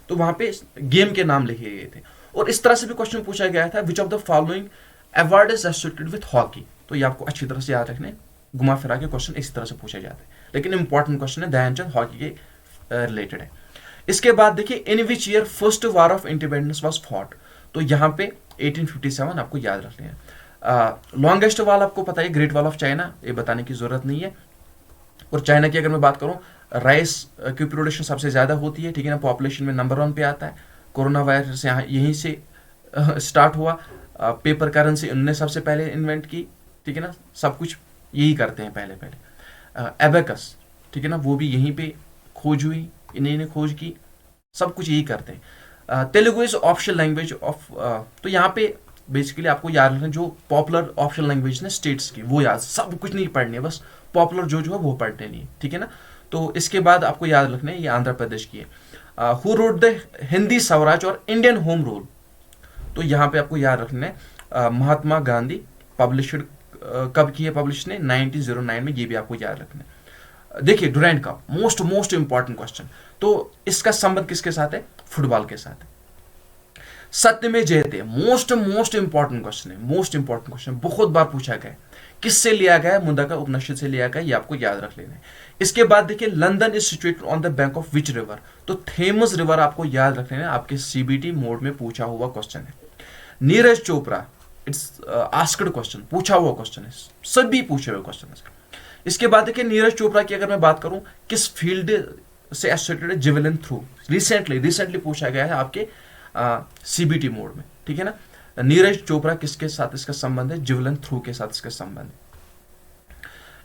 तो वहां पे गेम के नाम लिखे गए थे। और इस तरह से भी क्वेश्चन पूछा गया था, विच of the following award is associated with hockey. तो ये आपको अच्छी तरह से याद रखने, घुमा फिरा के क्वेश्चन इसी तरह से पूछे जाते हैं, लेकिन इंपॉर्टेंट क्वेश्चन है, दयानचंद हॉकी के रिलेटेड है। इसके बाद देखिए, in which year first war of independence was fought, तो यहाँ पे 1857 आपको याद रखने हैं। लॉन्गेस्ट वॉल आपको पता है, ग्रेट वॉल ऑफ चाइना, ये बताने की जरूरत नहीं है। और चाइना की अगर मैं बात करूं, राइस की प्रोडक्शन सबसे ज्यादा होती है, ठीक है ना, पॉपुलेशन में नंबर 1 पे आता है। कोरोना वायरस यहाँ यहीं से स्टार्ट हुआ। पेपर करेंसी उन्होंने सबसे पहले इन्वेंट की, ठीक है ना, सब कुछ यही करते हैं पहले पहले। एबेकस, ठीक है ना, वो भी यहीं पे खोज हुई, इन्हीं ने खोज की, सब कुछ यही करते हैं। Telugu is official language of, तो यहाँ पे बेसिकली आपको याद रखना जो पॉपुलर ऑफिशियल लैंग्वेज ने स्टेट्स की, वो याद, सब कुछ नहीं पढ़नी है, बस पॉपुलर जो है वो पढ़ने नहीं, ठीक है ना। तो इसके बाद आपको याद रखना है, ये आंध्र प्रदेश की है। Who wrote the Hindi Swaraj और इंडियन होम रूल, तो यहाँ पे आपको याद रखना है, महात्मा गांधी। पब्लिश्ड कब की है, पब्लिश ने 1909 में, ये भी आपको याद रखना है। देखिए Durand Cup, most most important question, तो इसका संबंध किसके साथ है, फुटबॉल के साथ है। सत्य में जयते, मोस्ट मोस्ट इंपॉर्टेंट क्वेश्चन है, मोस्ट इंपॉर्टेंट क्वेश्चन, बहुत बार पूछा गया है। किससे लिया गया है, मुंडका उपनिषद से लिया गया, ये आपको याद रख लेना है। इसके बाद देखिए, London is situated on the bank of which river, तो थेमस रिवर आपको याद रख लेना है, आपके सीबीटी मोड में पूछा हुआ क्वेश्चन है। Neeraj Chopra, it's asked question, पूछा हुआ क्वेश्चन है, सभी पूछे हुए क्वेश्चन है। इसके बाद देखिए, नीरज चोपड़ा की अगर मैं बात करूं, किस फील्ड से एसोसिएटेड है, जेवलिन थ्रो, रिसेंटली पूछा गया है आपके सीबीटी मोड में, ठीक है ना। नीरज चोपड़ा किसके साथ इसका संबंध है, जेवलिन थ्रो के साथ इसका संबंध है।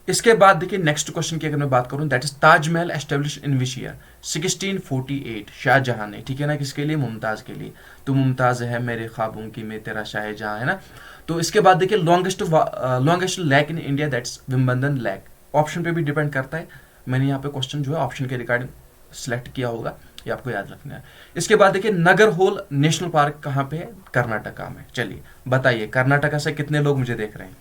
इसके बाद देखिए, नेक्स्ट क्वेश्चन की अगर मैं बात करूं, that is Taj Mahal establish in which year, 1648, Shah Jahan ने, ठीक है ना, किसके लिए, मुमताज के लिए। तो मुमताज है मेरे ख्वाबों की, मैं तेरा शाहजहां, है ना। तो इसके बाद देखिए, longest lake in India, that's Wimbledon lake. Option पे भी डिपेंड करता है, मैंने यहाँ पे क्वेश्चन जो है ऑप्शन के रिगार्डिंग सिलेक्ट किया होगा, ये आपको याद रखना है। इसके बाद देखिए, नगरहोल नेशनल पार्क कहाँ पे है, कर्नाटका में। चलिए बताइए, कर्नाटका से कितने लोग मुझे देख रहे हैं।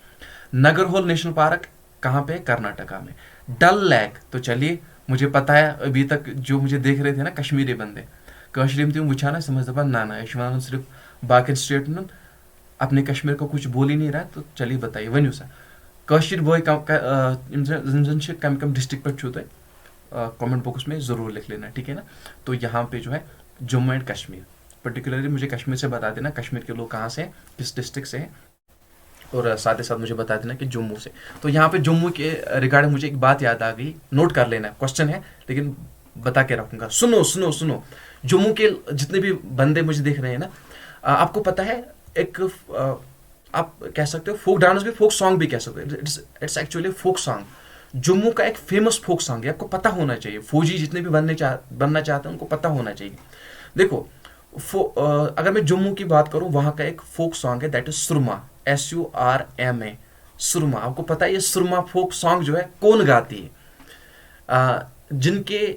नगरहोल नेशनल पार्क कहाँ पे है, कर्नाटका में। डल लेक, तो चलिए मुझे पता है, अभी तक जो मुझे देख रहे थे ना कश्मीरी बंदे, कश्मीर तुम वुछा ना समझ दपा ना यह सिर्फ बाकी स्टेट में अपने कश्मीर को कुछ बोल ही नहीं रहा। तो चलिए बताइए, वनु सा कश्मीर वो कम कम डिस्ट्रिक्ट पर छूते कमेंट बॉक्स में ज़रूर लिख लेना, ठीक है ना। तो यहाँ पे जो है जम्मू एंड कश्मीर, पर्टिकुलरली मुझे कश्मीर से बता देना, कश्मीर के लोग कहाँ से हैं, किस डिस्ट्रिक्ट से हैं, और साथ ही साथ मुझे बता देना कि जम्मू से। तो यहाँ पे जम्मू के रिगार्डिंग मुझे एक बात याद आ गई, नोट कर लेना, क्वेश्चन है लेकिन बता के रखूंगा। सुनो सुनो सुनो, जम्मू के जितने भी बंदे मुझे देख रहे हैं ना, आपको पता है एक आप कह सकते हो फोक डांस भी, फोक सॉन्ग भी कह सकते हो, it's actually folk song. Jammu का एक फेमस फोक सॉन्ग है, आपको पता होना चाहिए, फौजी जितने भी बनना चाहते हैं उनको पता होना चाहिए। देखो अगर मैं जम्मू की बात करूं, वहां का एक फोक सॉन्ग है दैट इज सुरमा, SURMA, सुरमा। आपको पता है ये सुरमा फोक सॉन्ग जो है कौन गाती है? जिनके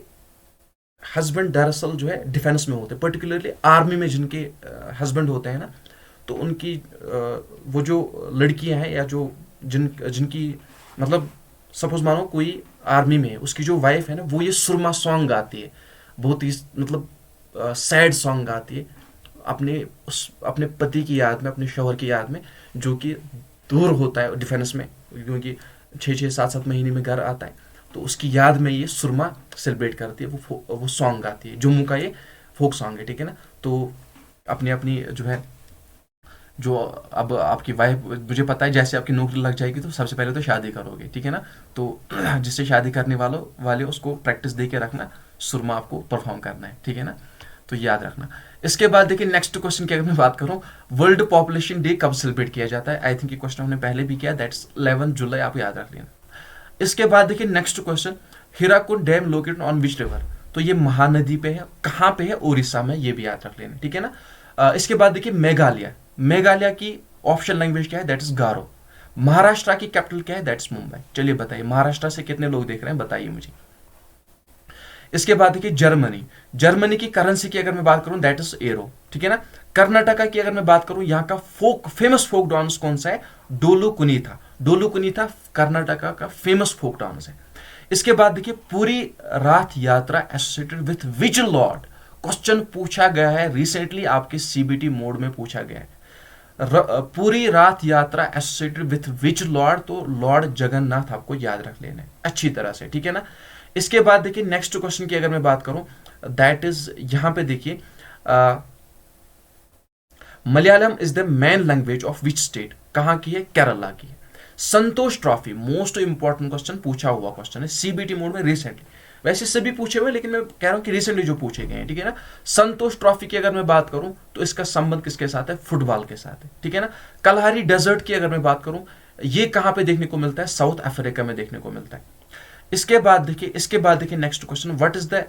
हस्बैंड दरअसल जो है डिफेंस में होते हैं, पर्टिकुलरली आर्मी में जिनके हस्बैंड होते हैं ना, तो उनकी वो जो लड़कियां हैं या जो जिनकी मतलब सपोज मानो कोई आर्मी में है, उसकी जो वाइफ है ना, वो ये सुरमा सॉन्ग गाती है, बहुत ही मतलब सैड सॉन्ग गाती है अपने पति की याद में, अपने शौहर की याद में, जो कि दूर होता है डिफेंस में, क्योंकि 6-6 7-7 महीने में घर आता है, तो उसकी याद में ये सुरमा सेलिब्रेट करती है, वो सॉन्ग गाती है। जम्मू का ये फोक सॉन्ग है, ठीक है ना। तो अपनी अपनी जो है, जो अब आपकी वाइफ, मुझे पता है जैसे आपकी नौकरी लग जाएगी तो सबसे पहले तो शादी करोगे, ठीक है ना। तो जिससे शादी करने वाले उसको प्रैक्टिस दे के रखना, सुरमा आपको परफॉर्म करना है, ठीक है ना, तो याद रखना। इसके बाद देखिए नेक्स्ट क्वेश्चन की अगर मैं बात करूं, वर्ल्ड पॉपुलेशन डे कब सेलिब्रेट किया जाता है? आई थिंक ये क्वेश्चन हमने पहले भी किया, दैट्स 11 जुलाई, आप याद रख लेना। इसके बाद देखिए next question, Hirakud dam located on which river? तो ये महानदी पे है, कहां पे है? उड़ीसा में, ये भी याद रख लेना, ठीक है ना। इसके बाद देखिए मेघालय की ऑफिशियल लैंग्वेज क्या है? दैट इज गारो। महाराष्ट्र की कैपिटल क्या है? दैट्स मुंबई। चलिए बताइए, महाराष्ट्र से कितने लोग देख रहे हैं, बताइए मुझे। इसके बाद देखिए जर्मनी की करेंसी की अगर मैं बात करूं, दैट इज एरो, ठीक है ना। कर्नाटका की अगर मैं बात करूं, यहाँ का फेमस फोक डांस कौन सा है? डोलू कुनीथा कर्नाटका का फेमस फोक डांस है। इसके बाद देखिए पूरी रात यात्रा associated with which lord? Question पूछा गया है रिसेंटली, आपके CBT मोड में पूछा गया है। पूरी रात यात्रा एसोसिएटेड विथ विच लॉर्ड? तो लॉर्ड जगन्नाथ आपको याद रख लेना है अच्छी तरह से, ठीक है ना। इसके बाद देखिए नेक्स्ट क्वेश्चन की अगर मैं बात करूं, दैट इज यहां पे देखिए Malayalam is the main language of which state? कहां की है? केरला की है। संतोष ट्रॉफी, मोस्ट इंपॉर्टेंट क्वेश्चन, पूछा हुआ क्वेश्चन है CBT मोड में रिसेंटली, वैसे सभी पूछे हुए लेकिन मैं कह रहा हूं कि रिसेंटली जो पूछे गए हैं, ठीक है ना। संतोष ट्रॉफी की अगर मैं बात करूं तो इसका संबंध किसके साथ है? फुटबॉल के साथ है, ठीक है ना। कलहारी डेजर्ट की अगर मैं बात करूं, ये कहां पे देखने को मिलता है? साउथ अफ्रीका में देखने को मिलता है। इसके बाद देखिए next question, what is the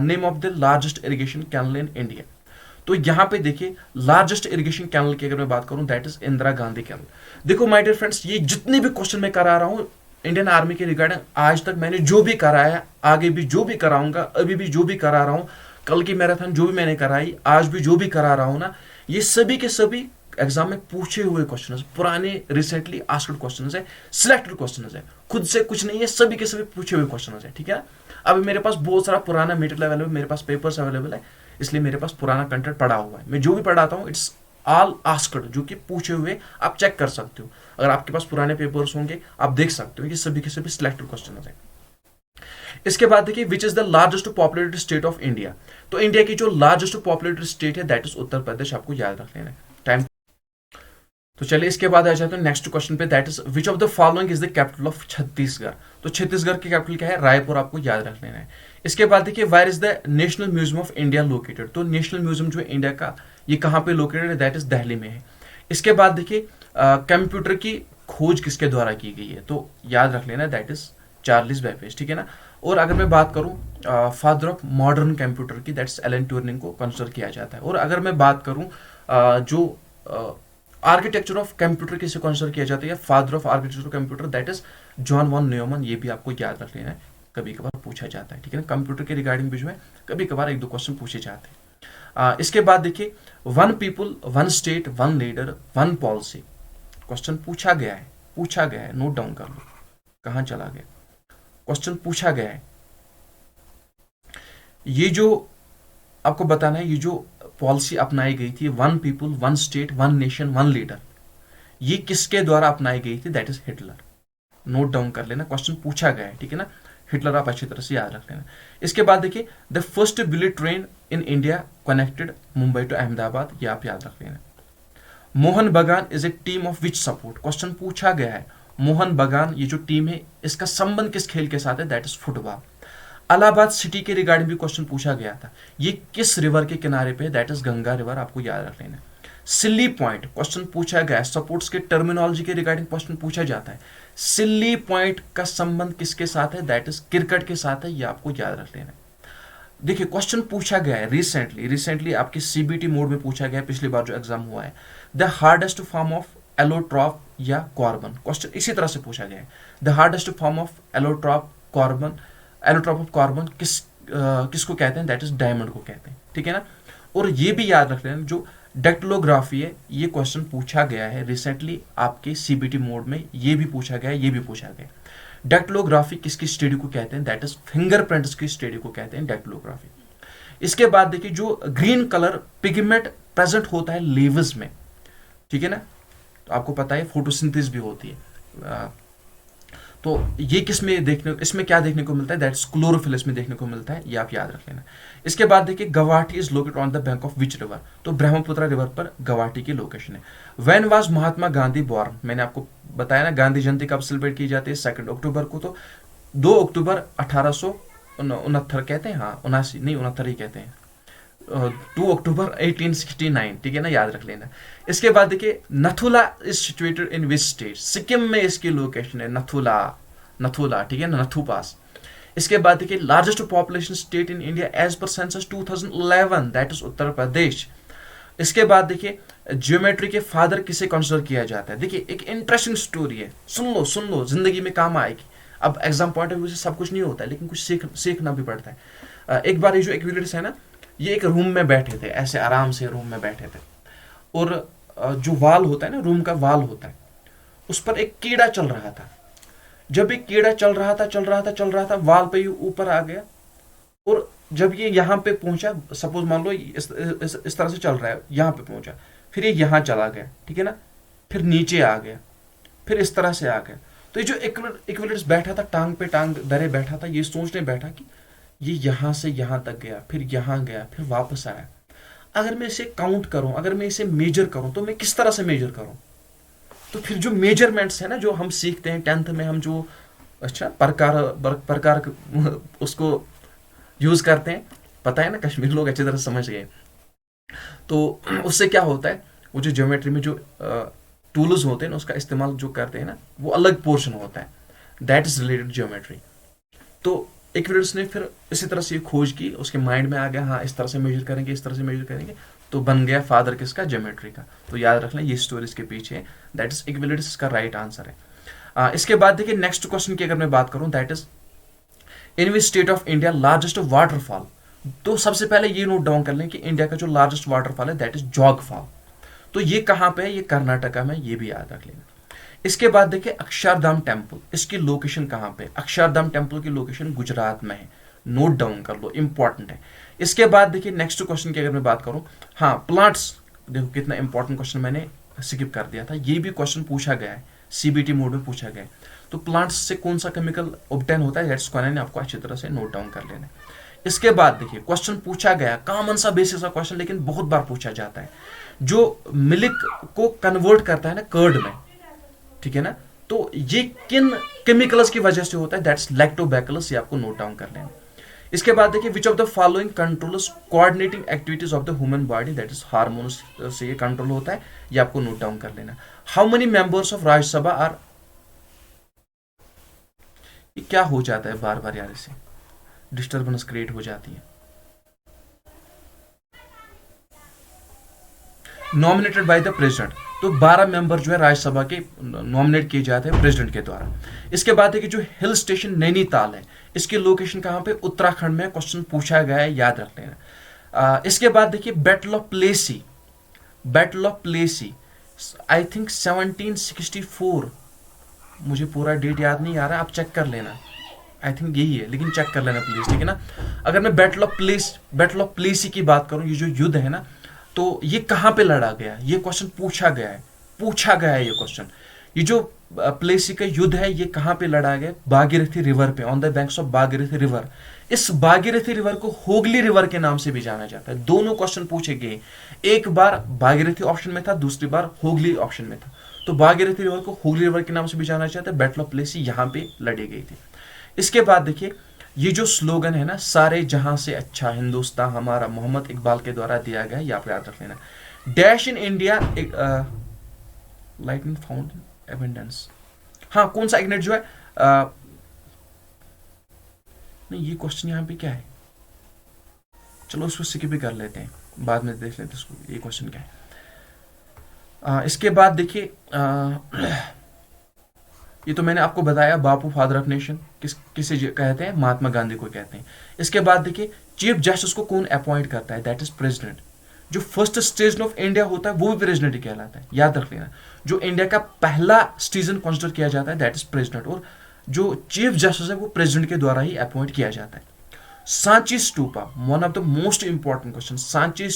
name of the largest irrigation canal in India? तो यहां पे देखिए लार्जेस्ट इरिगेशन कैनल की अगर मैं बात करूं, that is Indira Gandhi canal. देखो माय डियर फ्रेंड्स, ये जितने भी क्वेश्चन मैं करा रहा हूं इंडियन आर्मी के रिगार्डिंग, आज तक मैंने जो भी कराया, आगे भी जो भी कराऊंगा, अभी भी जो भी करा रहा हूं, कल की मैराथन जो भी मैंने कराई, आज भी जो भी करा रहा हूं ना, ये सभी के सभी एग्जाम में पूछे हुए क्वेश्चन, पुराने रिसेंटली आस्क्ड क्वेश्चन है, सिलेक्टेड क्वेश्चन है, खुद से कुछ नहीं है, सभी के सभी पूछे हुए क्वेश्चन है, ठीक है ना। अभी मेरे पास बहुत सारा पुराना मटेरियल अवेलेबल, मेरे पास पेपर्स अवेलेबल है, इसलिए मेरे पास पुराना कंटेंट पड़ा हुआ है। मैं जो भी पढ़ाता हूँ इट्स ऑल आस्क्ड, जो कि पूछे हुए, आप चेक कर सकते हो। अगर आपके पास पुराने पेपर्स होंगे आप देख सकते हो, ये सभी के सभी सिलेक्टेड क्वेश्चन है। इसके बाद देखिए which is the largest populated state of India? तो इंडिया की जो लार्जेस्ट पॉपुलेटेड स्टेट है दैट इज उत्तर प्रदेश, आपको याद रख लेना है। टाइम तो चलिए इसके बाद आ जाते हैं नेक्स्ट क्वेश्चन पे, that is which of the following is the capital of Chhattisgarh? तो छत्तीसगढ़ की कैपिटल क्या है? रायपुर, आपको याद रख लेना है। इसके बाद देखिए where is the national museum of India located? तो नेशनल म्यूजियम जो इंडिया का, ये कहां पे लोकेटेड है? दैट इज दिल्ली में है। इसके बाद देखिए कंप्यूटर की खोज किसके द्वारा की गई है? तो याद रख लेना, दैट इज चार्ल्स बेबेज, ठीक है ना। और अगर मैं बात करूं फादर ऑफ मॉडर्न कंप्यूटर की, दैट्स एलन ट्यूरिंग को कंसिडर किया जाता है। और अगर मैं बात करूं जो आर्किटेक्चर ऑफ कंप्यूटर किसे कंसिडर किया जाता है, father of architecture of computer, that is John von Neumann, ये भी आपको याद रख लेना है, कभी कभार पूछा जाता है, ठीक है ना। कंप्यूटर के रिगार्डिंग भी जो है कभी कभार 1-2 क्वेश्चन पूछे जाते हैं। इसके बाद देखिए one people one state one leader one policy, question पूछा गया है, नोट डाउन कर लो, कहां चला गया, क्वेश्चन पूछा गया है। ये जो आपको बताना है, ये जो पॉलिसी अपनाई गई थी, one people one state one nation one leader, ये किसके द्वारा अपनाई गई थी? That is Hitler. Note down कर लेना, क्वेश्चन पूछा गया है, ठीक है ना। हिटलर आप अच्छी तरह से याद रख लेना। इसके बाद देखिए the first bullet train in India connected Mumbai to Ahmedabad, ये आप याद रख लेना। Mohun Bagan is a team of which sport? Question पूछा गया है, मोहन बगान ये जो टीम है इसका संबंध किस खेल के साथ है? That is football. Allahabad city के रिगार्डिंग भी क्वेश्चन पूछा गया था, ये किस रिवर के किनारे पे है? दैट इज गंगा रिवर, आपको याद रख लेना। सिल्ली पॉइंट क्वेश्चन पूछा गया, सपोर्ट्स के टर्मिनोलॉजी के रिगार्डिंग क्वेश्चन पूछा जाता है। सिल्ली पॉइंट का संबंध किसके साथ है? दैट इज क्रिकेट के साथ है, ये आपको याद रख लेना है। देखिए क्वेश्चन पूछा गया है रिसेंटली आपके सीबीटी मोड में पूछा गया है, पिछली बार जो एग्जाम हुआ है। The hardest form of allotrope या कार्बन, क्वेश्चन इसी तरह से पूछा गया है। The hardest form of allotrope of carbon किसको कहते हैं? दैट इज डायमंड को कहते हैं, ठीक है ना। और ये भी याद रख लेना, जो डेक्टिलोग्राफी है, ये क्वेश्चन पूछा गया है रिसेंटली आपके सीबीटी मोड में, ये भी पूछा गया है, ये भी पूछा गया है। डेक्टिलोग्राफी किसकी स्टडी को कहते हैं? दैट इज फिंगरप्रिंट्स की स्टडी को कहते हैं डेक्टिलोग्राफी। इसके बाद देखिए, जो ग्रीन कलर पिगमेंट प्रेजेंट होता है लीव्स में, ठीक है ना, तो आपको पता है फोटोसिंथेसिस भी होती है। तो ये इसमें क्या देखने को मिलता है? दैट्स क्लोरोफिल इसमें देखने को मिलता है, ये आप याद रख लेना। इसके बाद देखिए, Guwahati is located on the bank of which river, तो ब्रह्मपुत्र रिवर पर गुवाहाटी की लोकेशन है। When was Mahatma Gandhi born, मैंने आपको बताया ना गांधी जयंती कब सेलिब्रेट की जाती है? 2 अक्टूबर को। तो 2 अक्टूबर 1869 कहते हैं, हाँ 79 नहीं 69 ही कहते हैं, 2 अक्टूबर 1869, ठीक है ना, याद रख लेना। इसके बाद देखिए, Nathula is situated in which state, Sikkim में इसकी लोकेशन है, नथुला, ठीक है ना, नथु पास। इसके बाद देखिए, largest population state in India as per census 2011, that is Uttar Pradesh. इसके बाद देखिए, ज्योमेट्री के फादर किसे कंसिडर किया जाता है? देखिए एक इंटरेस्टिंग स्टोरी है, सुन लो, जिंदगी में काम आएगी। अब एग्जाम पॉइंट ऑफ व्यू से सब कुछ नहीं होता है, लेकिन कुछ सीखना भी पड़ता है। एक बार ये जो एक्विलिब्रियस है ना, ये एक रूम में बैठे थे, ऐसे आराम से रूम में बैठे थे, और जो वाल होता है ना, रूम का वाल होता है, उस पर एक कीड़ा चल रहा था। जब एक कीड़ा चल रहा था, वाल पे ऊपर आ गया, और जब ये यहाँ पे पहुंचा, सपोज मान लो इस तरह से चल रहा है, यहाँ पे पहुंचा, फिर ये यहाँ चला गया, ठीक है ना, फिर नीचे आ गया, फिर इस तरह से आ गया। तो ये जो इक्विलिब्रियस बैठा था, टांग पे टांग धरे बैठा था, ये सोचने बैठा कि ये यहाँ से यहाँ तक गया, फिर यहाँ गया, फिर वापस आया। अगर मैं इसे काउंट करूं, अगर मैं इसे मेजर करूं, तो मैं किस तरह से मेजर करूं? तो फिर जो मेजरमेंट्स है ना, जो हम सीखते हैं 10th में, हम जो प्रकार उसको यूज करते हैं, पता है ना, कश्मीरी लोग अच्छी तरह समझ गए। तो उससे क्या होता है, वो जो ज्योमेट्री में जो टूल्स होते हैं ना, उसका इस्तेमाल जो करते हैं ना, वो अलग पोर्शन होता है, दैट इज रिलेटेड ज्योमेट्री। तो इक्विलिब्रियस ने फिर इसी तरह से खोज की, उसके माइंड में आ गया, हाँ इस तरह से मेजर करेंगे, इस तरह से मेजर करेंगे, तो बन गया फादर किसका? ज्योमेट्री का। तो याद रख लें, ये स्टोरी इसके पीछे है, दैट इज इक्विलिब्रियस, इसका राइट आंसर है। इसके बाद देखिए, नेक्स्ट क्वेश्चन की अगर मैं बात करूं, that is in which state of India largest waterfall. तो सबसे पहले ये नोट डाउन कर लें कि इंडिया का जो लार्जेस्ट वाटरफॉल है, दैट इज जोग फॉल। तो ये कहां पे है? ये कर्नाटका में, ये भी याद रख लेना। इसके बाद देखिए, अक्षरधाम टेम्पल, इसकी लोकेशन कहां पे? अक्षरधाम टेम्पल की लोकेशन गुजरात में है, नोट डाउन कर लो, इंपॉर्टेंट है। इसके बाद देखिए, नेक्स्ट क्वेश्चन की अगर मैं बात करूं, हाँ प्लांट्स, देखो कितना इंपॉर्टेंट क्वेश्चन मैंने स्किप कर दिया था, ये भी क्वेश्चन पूछा गया है, सीबीटी मोड में पूछा गया है। तो प्लांट्स से कौन सा केमिकल ऑब्टेन होता है, दैट्स क्वेश्चन आपको अच्छी तरह से नोट डाउन कर लेना है। इसके बाद देखिए, क्वेश्चन पूछा गया, कॉमन सा बेसिस का क्वेश्चन, लेकिन बहुत बार पूछा जाता है, जो मिल्क को कन्वर्ट करता है ना कर्ड में, ठीक है ना, तो ये किन केमिकल्स की वजह से होता है? दैट्स लैक्टोबैसिलस, ये आपको नोट डाउन कर लेना। इसके बाद देखिए, विच of the following controls coordinating activities of the human body, that is hormones से ये कंट्रोल होता है, ये आपको नोट डाउन कर लेना। How many members of Rajya Sabha are, ये क्या हो जाता है बार बार यार, इससे डिस्टर्बेंस क्रिएट हो जाती है। नॉमिनेटेड बाय द प्रेसिडेंट, तो 12 मेंबर जो है राज्यसभा के नॉमिनेट किए जाते हैं प्रेसिडेंट के द्वारा। इसके बाद है कि जो हिल स्टेशन नैनीताल है, इसकी लोकेशन कहां पे? उत्तराखंड में, क्वेश्चन पूछा गया है, याद रख लेना। इसके बाद देखिए, battle of Plassey, I think 1764, मुझे पूरा डेट याद नहीं आ रहा, आप चेक कर लेना, आई थिंक यही है, लेकिन चेक कर लेना प्लीज, ठीक है ना। अगर मैं बैटल ऑफ प्लेसी की बात करूं, ये जो युद्ध है ना, तो ये कहां पे लड़ा गया? ये क्वेश्चन पूछा गया है ये क्वेश्चन। ये जो प्लेसी का युद्ध है, ये कहां पे लड़ा गया? भागीरथी रिवर पे, on the banks of Bhagirathi river. इस भागीरथी रिवर को होगली रिवर के नाम से भी जाना जाता है। दोनों क्वेश्चन पूछे गए, एक बार भागीरथी ऑप्शन में था, दूसरी बार होगली ऑप्शन में था। तो भागीरथी रिवर को होगली रिवर के नाम से भी जाना जाता है। बैटल ऑफ प्लेसी यहां पे लड़ी गई थी। इसके बाद देखिए, ये जो स्लोगन है ना, सारे जहां से अच्छा हिंदुस्तान हमारा, मोहम्मद इकबाल के द्वारा दिया गया, ये आप याद रख लेना। Dash in India lightning found in abundance. हाँ, कौन सा इग्नेट जो है नहीं, ये क्वेश्चन यहाँ पे क्या है, चलो उसको स्किप भी कर लेते हैं, बाद में देख लेते हैं इसको, ये क्वेश्चन क्या है। इसके बाद देखिए, ये तो मैंने आपको बताया, बापू फादर ऑफ नेशन किसे कहते हैं, महात्मा गांधी को कहते हैं। इसके बाद देखिए, चीफ जस्टिस को कौन अपॉइंट करता है, दैट इज प्रेसिडेंट। जो फर्स्ट सिटीजन ऑफ इंडिया होता है वो भी प्रेसिडेंट ही कहलाता है, याद रख लेना। जो इंडिया का पहला सिटीजन कंसिडर किया जाता है दैट इज प्रेसिडेंट, और जो चीफ जस्टिस है वो प्रेसिडेंट के द्वारा ही अपॉइंट किया जाता है। Sanchi stupa, one of the most important question. Sanchi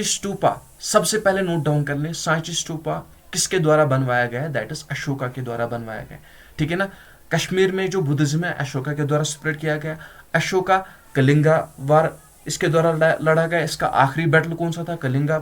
stupa सबसे पहले नोट डाउन कर लें। सांची स्तूपा किसके द्वारा बनवाया गया है, दैट इज अशोका के द्वारा बनवाया गया है, ठीक है ना। कश्मीर में जो बुद्धिज्म है अशोका के द्वारा स्प्रेड किया गया। अशोका कलिंगा वार इसके द्वारा लड़ा गया। इसका आखिरी बैटल कौन सा था, कलिंगा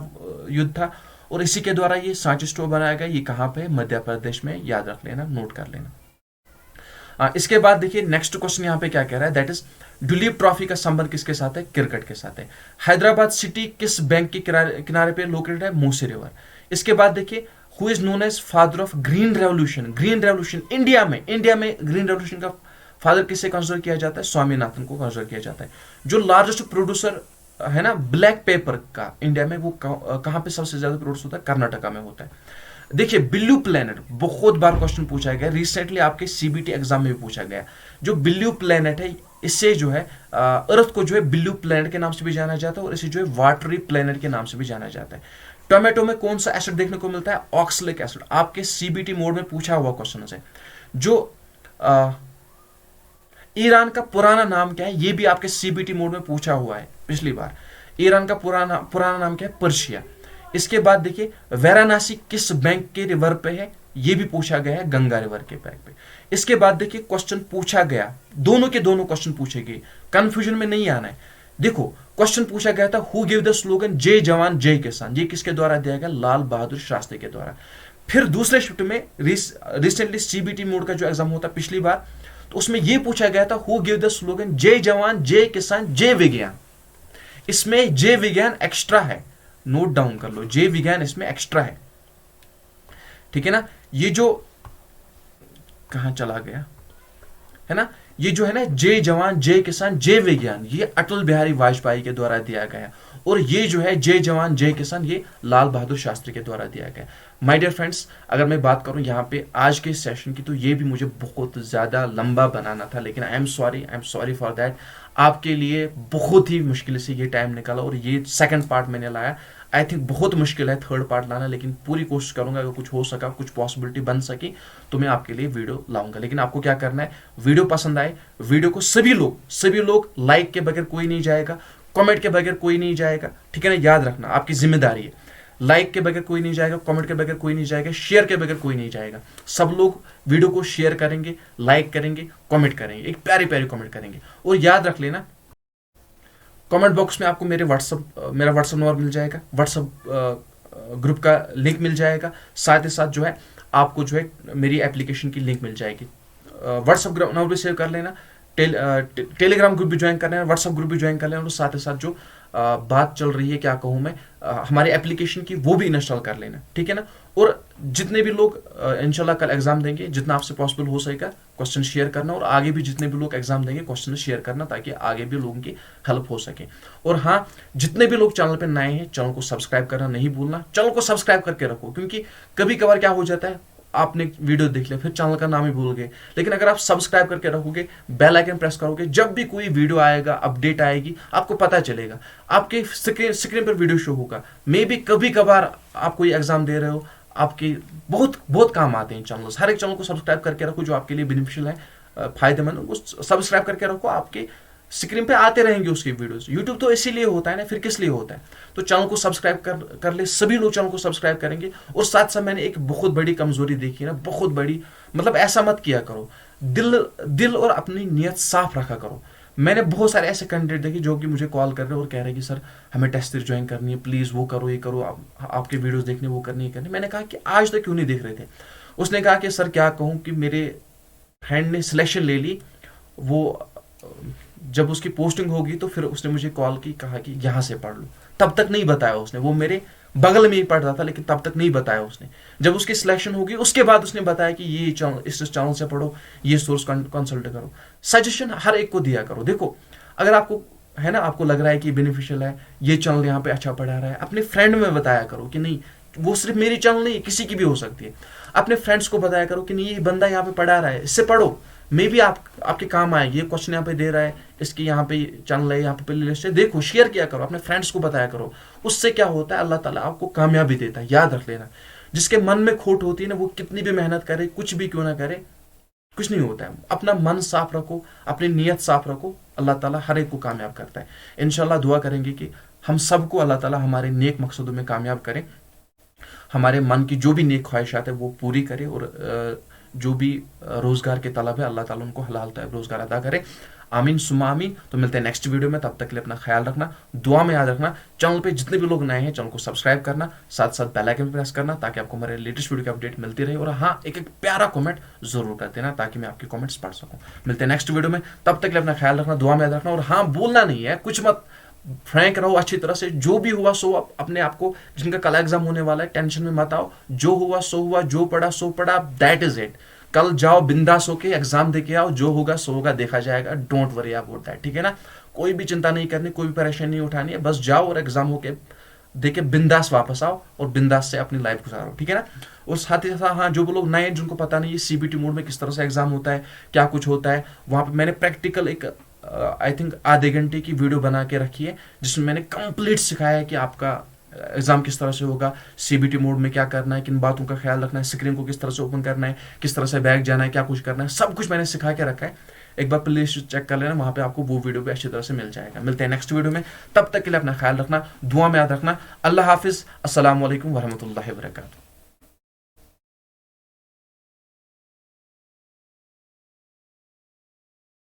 युद्ध था, और इसी के द्वारा ये सांची स्तूपा बनाया गया। ये कहाँ पे, मध्य प्रदेश में, याद रख लेना, नोट कर लेना। इसके बाद देखिए नेक्स्ट क्वेश्चन यहाँ पे क्या कह रहा है, दैट इज दुलीप ट्रॉफी का संबंध किसके साथ है, क्रिकेट के साथ है। हैदराबाद सिटी किस बैंक के किनारे पे लोकेटेड है, मूसी रिवर। इसके बाद देखिए, who is known as father of green revolution. Green revolution India में ग्रीन रेवोल्यूशन का फादर किसे कंसिडर किया जाता है, स्वामीनाथन को कंसिडर किया जाता है। जो लार्जेस्ट प्रोड्यूसर है ना ब्लैक पेपर का इंडिया में, वो कहाँ पे सबसे ज्यादा प्रोड्यूस होता है, कर्नाटका में होता है। देखिए बिल्लू प्लेनेट बहुत बार क्वेश्चन पूछा गया, रिसेंटली आपके सीबीटी एग्जाम में भी पूछा गया। जो बिल्लू प्लेनेट है, इससे जो है अर्थ को जो है बिल्लू प्लेनेट के नाम से भी जाना जाता है, और इसे जो है वाटरी प्लेनेट के नाम से भी जाना जाता है। टोमेटो में कौन सा एसिड देखने को मिलता है, ऑक्सलिक एसिड। आपके सीबीटी मोड में पूछा हुआ क्वेश्चन है। जो ईरान का पुराना नाम क्या है, ये भी आपके सीबीटी मोड में पूछा हुआ है पिछली बार। ईरान का पुराना नाम क्या है, पर्शिया। इसके बाद देखिए, वाराणसी किस बैंक के रिवर पे है, ये भी पूछा गया है, गंगा रिवर के बैंक पे। इसके बाद देखिए क्वेश्चन पूछा गया, दोनों के दोनों क्वेश्चन पूछे गए, कंफ्यूजन में नहीं आना है। देखो क्वेश्चन पूछा गया था, हु गिव द स्लोगन जय जवान जय किसान, ये किसके द्वारा दिया गया, लाल बहादुर शास्त्री के द्वारा। फिर दूसरे शिफ्ट में रिसेंटली सीबीटी मोड का जो एग्जाम होता पिछली बार, तो उसमें यह पूछा गया था, हु गिव द स्लोगन जय जवान जय किसान जय विज्ञान। इसमें जय विज्ञान एक्स्ट्रा है, नोट डाउन कर लो, जय विज्ञान इसमें एक्स्ट्रा है, ठीक है ना। ये जो कहां चला गया है ना, ये जो है ना जय जवान जय किसान जय विज्ञान, ये अटल बिहारी वाजपेयी के द्वारा दिया गया, और ये जो है जय जवान जय किसान, ये लाल बहादुर शास्त्री के द्वारा दिया गया। माय डियर फ्रेंड्स, अगर मैं बात करूं यहाँ पे आज के सेशन की, तो ये भी मुझे बहुत ज़्यादा लंबा बनाना था, लेकिन I am sorry for that. आपके लिए बहुत ही मुश्किल से ये टाइम निकाला, और ये सेकंड पार्ट मैंने लाया। आई थिंक बहुत मुश्किल है थर्ड पार्ट लाना, लेकिन पूरी कोशिश करूंगा, अगर कुछ हो सका, कुछ पॉसिबिलिटी बन सकी, तो मैं आपके लिए वीडियो लाऊंगा। लेकिन आपको क्या करना है, वीडियो पसंद आए, वीडियो को सभी लोग लाइक के बगैर कोई नहीं जाएगा, कमेंट के बगैर कोई नहीं जाएगा, ठीक है ना, याद रखना, आपकी जिम्मेदारी है। लाइक के बगैर कोई नहीं जाएगा, कमेंट के बगैर कोई नहीं जाएगा, शेयर के बगैर कोई नहीं जाएगा। सब लोग वीडियो को शेयर करेंगे, लाइक करेंगे, कमेंट करेंगे, एक प्यारी कमेंट करेंगे। और याद रख लेना, कमेंट बॉक्स में आपको मेरा व्हाट्सअप नंबर मिल जाएगा, व्हाट्सअप ग्रुप का लिंक मिल जाएगा, साथ ही साथ जो है आपको जो है मेरी एप्लीकेशन की लिंक मिल जाएगी। व्हाट्सअप नंबर भी सेव कर लेना, टेलीग्राम ग्रुप भी ज्वाइन कर लेना, व्हाट्सअप ग्रुप भी ज्वाइन कर लेना, और साथ ही साथ जो बात चल रही है, क्या कहूँ मैं, हमारी एप्लीकेशन की, वो भी इंस्टॉल कर लेना, ठीक है ना। और जितने भी लोग इंशाल्लाह कल एग्जाम देंगे, जितना आपसे पॉसिबल हो सकेगा क्वेश्चन शेयर करना, और आगे भी जितने भी लोग एग्जाम देंगे क्वेश्चन शेयर करना, ताकि आगे भी लोगों की हेल्प हो सके। और हाँ, जितने भी लोग चैनल पे नए हैं, चैनल को सब्सक्राइब करना नहीं भूलना, चैनल को सब्सक्राइब करके रखो, क्योंकि कभी कभार क्या हो जाता है, आपने वीडियो देख लिया, फिर चैनल का नाम ही भूल गए। लेकिन अगर आप सब्सक्राइब करके रखोगे, बेल आइकन प्रेस करोगे, जब भी कोई वीडियो आएगा, अपडेट आएगी, आपको पता चलेगा, आपके स्क्रीन पर वीडियो शो होगा। मे बी कभी कभार आप कोई एग्जाम दे रहे हो, आपके बहुत काम आते हैं चैनल। हर एक चैनल को सब्सक्राइब करके रखो, जो आपके लिए बेनिफिशियल है, फायदेमंद, वो सब्सक्राइब करके रखो, आपके स्क्रीन पे आते रहेंगे उसकी वीडियोस। यूट्यूब तो इसीलिए होता है ना, फिर किस लिए होता है। तो चैनल को सब्सक्राइब कर ले, सभी लोग चैनल को सब्सक्राइब करेंगे। और साथ साथ मैंने एक बहुत बड़ी कमजोरी देखी ना, बहुत बड़ी, मतलब ऐसा मत किया करो, दिल और अपनी नीयत साफ रखा करो। मैंने बहुत सारे ऐसे कैंडिडेट देखे जो कि मुझे कॉल कर रहे हैं और कह रहे हैं कि सर हमें टेस्ट सीरीज ज्वाइन करनी है, प्लीज़ वो करो, ये करो, आपके वीडियोस देखने, वो करनी है करनी। मैंने कहा कि आज तक क्यों नहीं देख रहे थे। उसने कहा कि सर क्या कहूँ कि मेरे फ्रेंड ने सिलेक्शन ले ली, वो जब उसकी पोस्टिंग होगी तो फिर उसने मुझे कॉल की, कहा कि यहाँ से पढ़ लो, तब तक नहीं बताया उसने, वो मेरे बगल में ही पढ़ रहा था लेकिन तब तक नहीं बताया उसने। जब उसकी सिलेक्शन होगी उसके बाद उसने बताया कि ये चैनल, इस चैनल से पढ़ो, ये सोर्स कंसल्ट करो। सजेशन हर एक को दिया करो। देखो अगर आपको है ना, आपको लग रहा है कि बेनिफिशियल है, ये चैनल यहाँ पे अच्छा पढ़ा रहा है, अपने फ्रेंड में बताया करो कि नहीं, वो सिर्फ मेरी चैनल नहीं, किसी की भी हो सकती है। अपने फ्रेंड्स को बताया करो कि नहीं ये बंदा यहाँ पे पढ़ा रहा है, इससे पढ़ो, मे भी आपके काम आए, ये क्वेश्चन यहाँ पे दे रहा है, इसकी यहाँ पे चैनल है, यहाँ पे प्ले लिस्ट है, देखो, शेयर किया करो, अपने फ्रेंड्स को बताया करो। उससे क्या होता है, अल्लाह ताला आपको कामयाबी देता है। याद रख लेना, जिसके मन में खोट होती है ना, वो कितनी भी मेहनत करे, कुछ भी क्यों ना करे, कुछ नहीं होता है। अपना मन साफ रखो, अपनी नीयत साफ रखो, अल्लाह ताला हर एक को कामयाब करता है। इंशाल्लाह दुआ करेंगे कि हम सबको अल्लाह ताला हमारे नेक मकसदों में कामयाब करें, हमारे मन की जो भी नेक ख्वाहिशात है वो पूरी करे, और जो भी रोजगार के तलब है अल्लाह ताला उनको हलाल तलब रोजगार अदा करे। आमीन सुम्मा आमीन। तो मिलते हैं नेक्स्ट वीडियो में, तब तक के लिए अपना ख्याल रखना, दुआ में याद रखना। चैनल पे जितने भी लोग नए हैं चैनल को सब्सक्राइब करना, साथ साथ बेल आइकन प्रेस करना, ताकि आपको हमारे लेटेस्ट वीडियो की अपडेट मिलती रहे। और हाँ, एक एक प्यारा कमेंट जरूर कर देना ताकि मैं आपके कमेंट्स पढ़ सकूं। मिलते हैं नेक्स्ट वीडियो में, तब तक के लिए अपना ख्याल रखना, दुआ में याद रखना। और हाँ, बोलना नहीं है, कुछ मत, फ्रैंक रहो अच्छी तरह से। जो भी हुआ सो अपने आप को, जिनका कल एग्जाम होने वाला है टेंशन में मत आओ, जो हुआ सो हुआ, जो पढ़ा सो पढ़ा, दैट इज इट। कल जाओ बिंदास होके एग्जाम देके आओ, जो होगा सो होगा, देखा जाएगा, डोंट वरी अबाउट दैट, ठीक है ना। कोई भी चिंता नहीं करनी, कोई भी परेशानी नहीं उठानी है, बस जाओ और एग्जाम होके देके बिंदास वापस आओ और बिंदास से अपनी लाइफ गुजारो, ठीक है ना। और साथ ही साथ हाँ, जो लोग नए हैं जिनको पता नहीं है सीबीटी मोड में किस तरह से एग्जाम होता है, क्या कुछ होता है, वहां पे मैंने प्रैक्टिकल एक आई थिंक आधे घंटे की वीडियो बना के रखी है, जिसमें मैंने कंप्लीट सिखाया है कि आपका एग्जाम किस तरह से होगा, सीबीटी मोड में क्या करना है, किन बातों का ख्याल रखना है, स्क्रीन को किस तरह से ओपन करना है, किस तरह से बैक जाना है, क्या कुछ करना है, सब कुछ मैंने सिखा के रखा है। एक बार प्ले लिस्ट चेक कर लेना, वहां पे आपको वो वीडियो भी अच्छी तरह से मिल जाएगा। मिलते हैं नेक्स्ट वीडियो में, तब तक के लिए अपना ख्याल रखना, दुआ में याद रखना। अल्लाह हाफिज, अस्सलाम वालेकुम वरहमतुल्लाहि वबरकातुहू।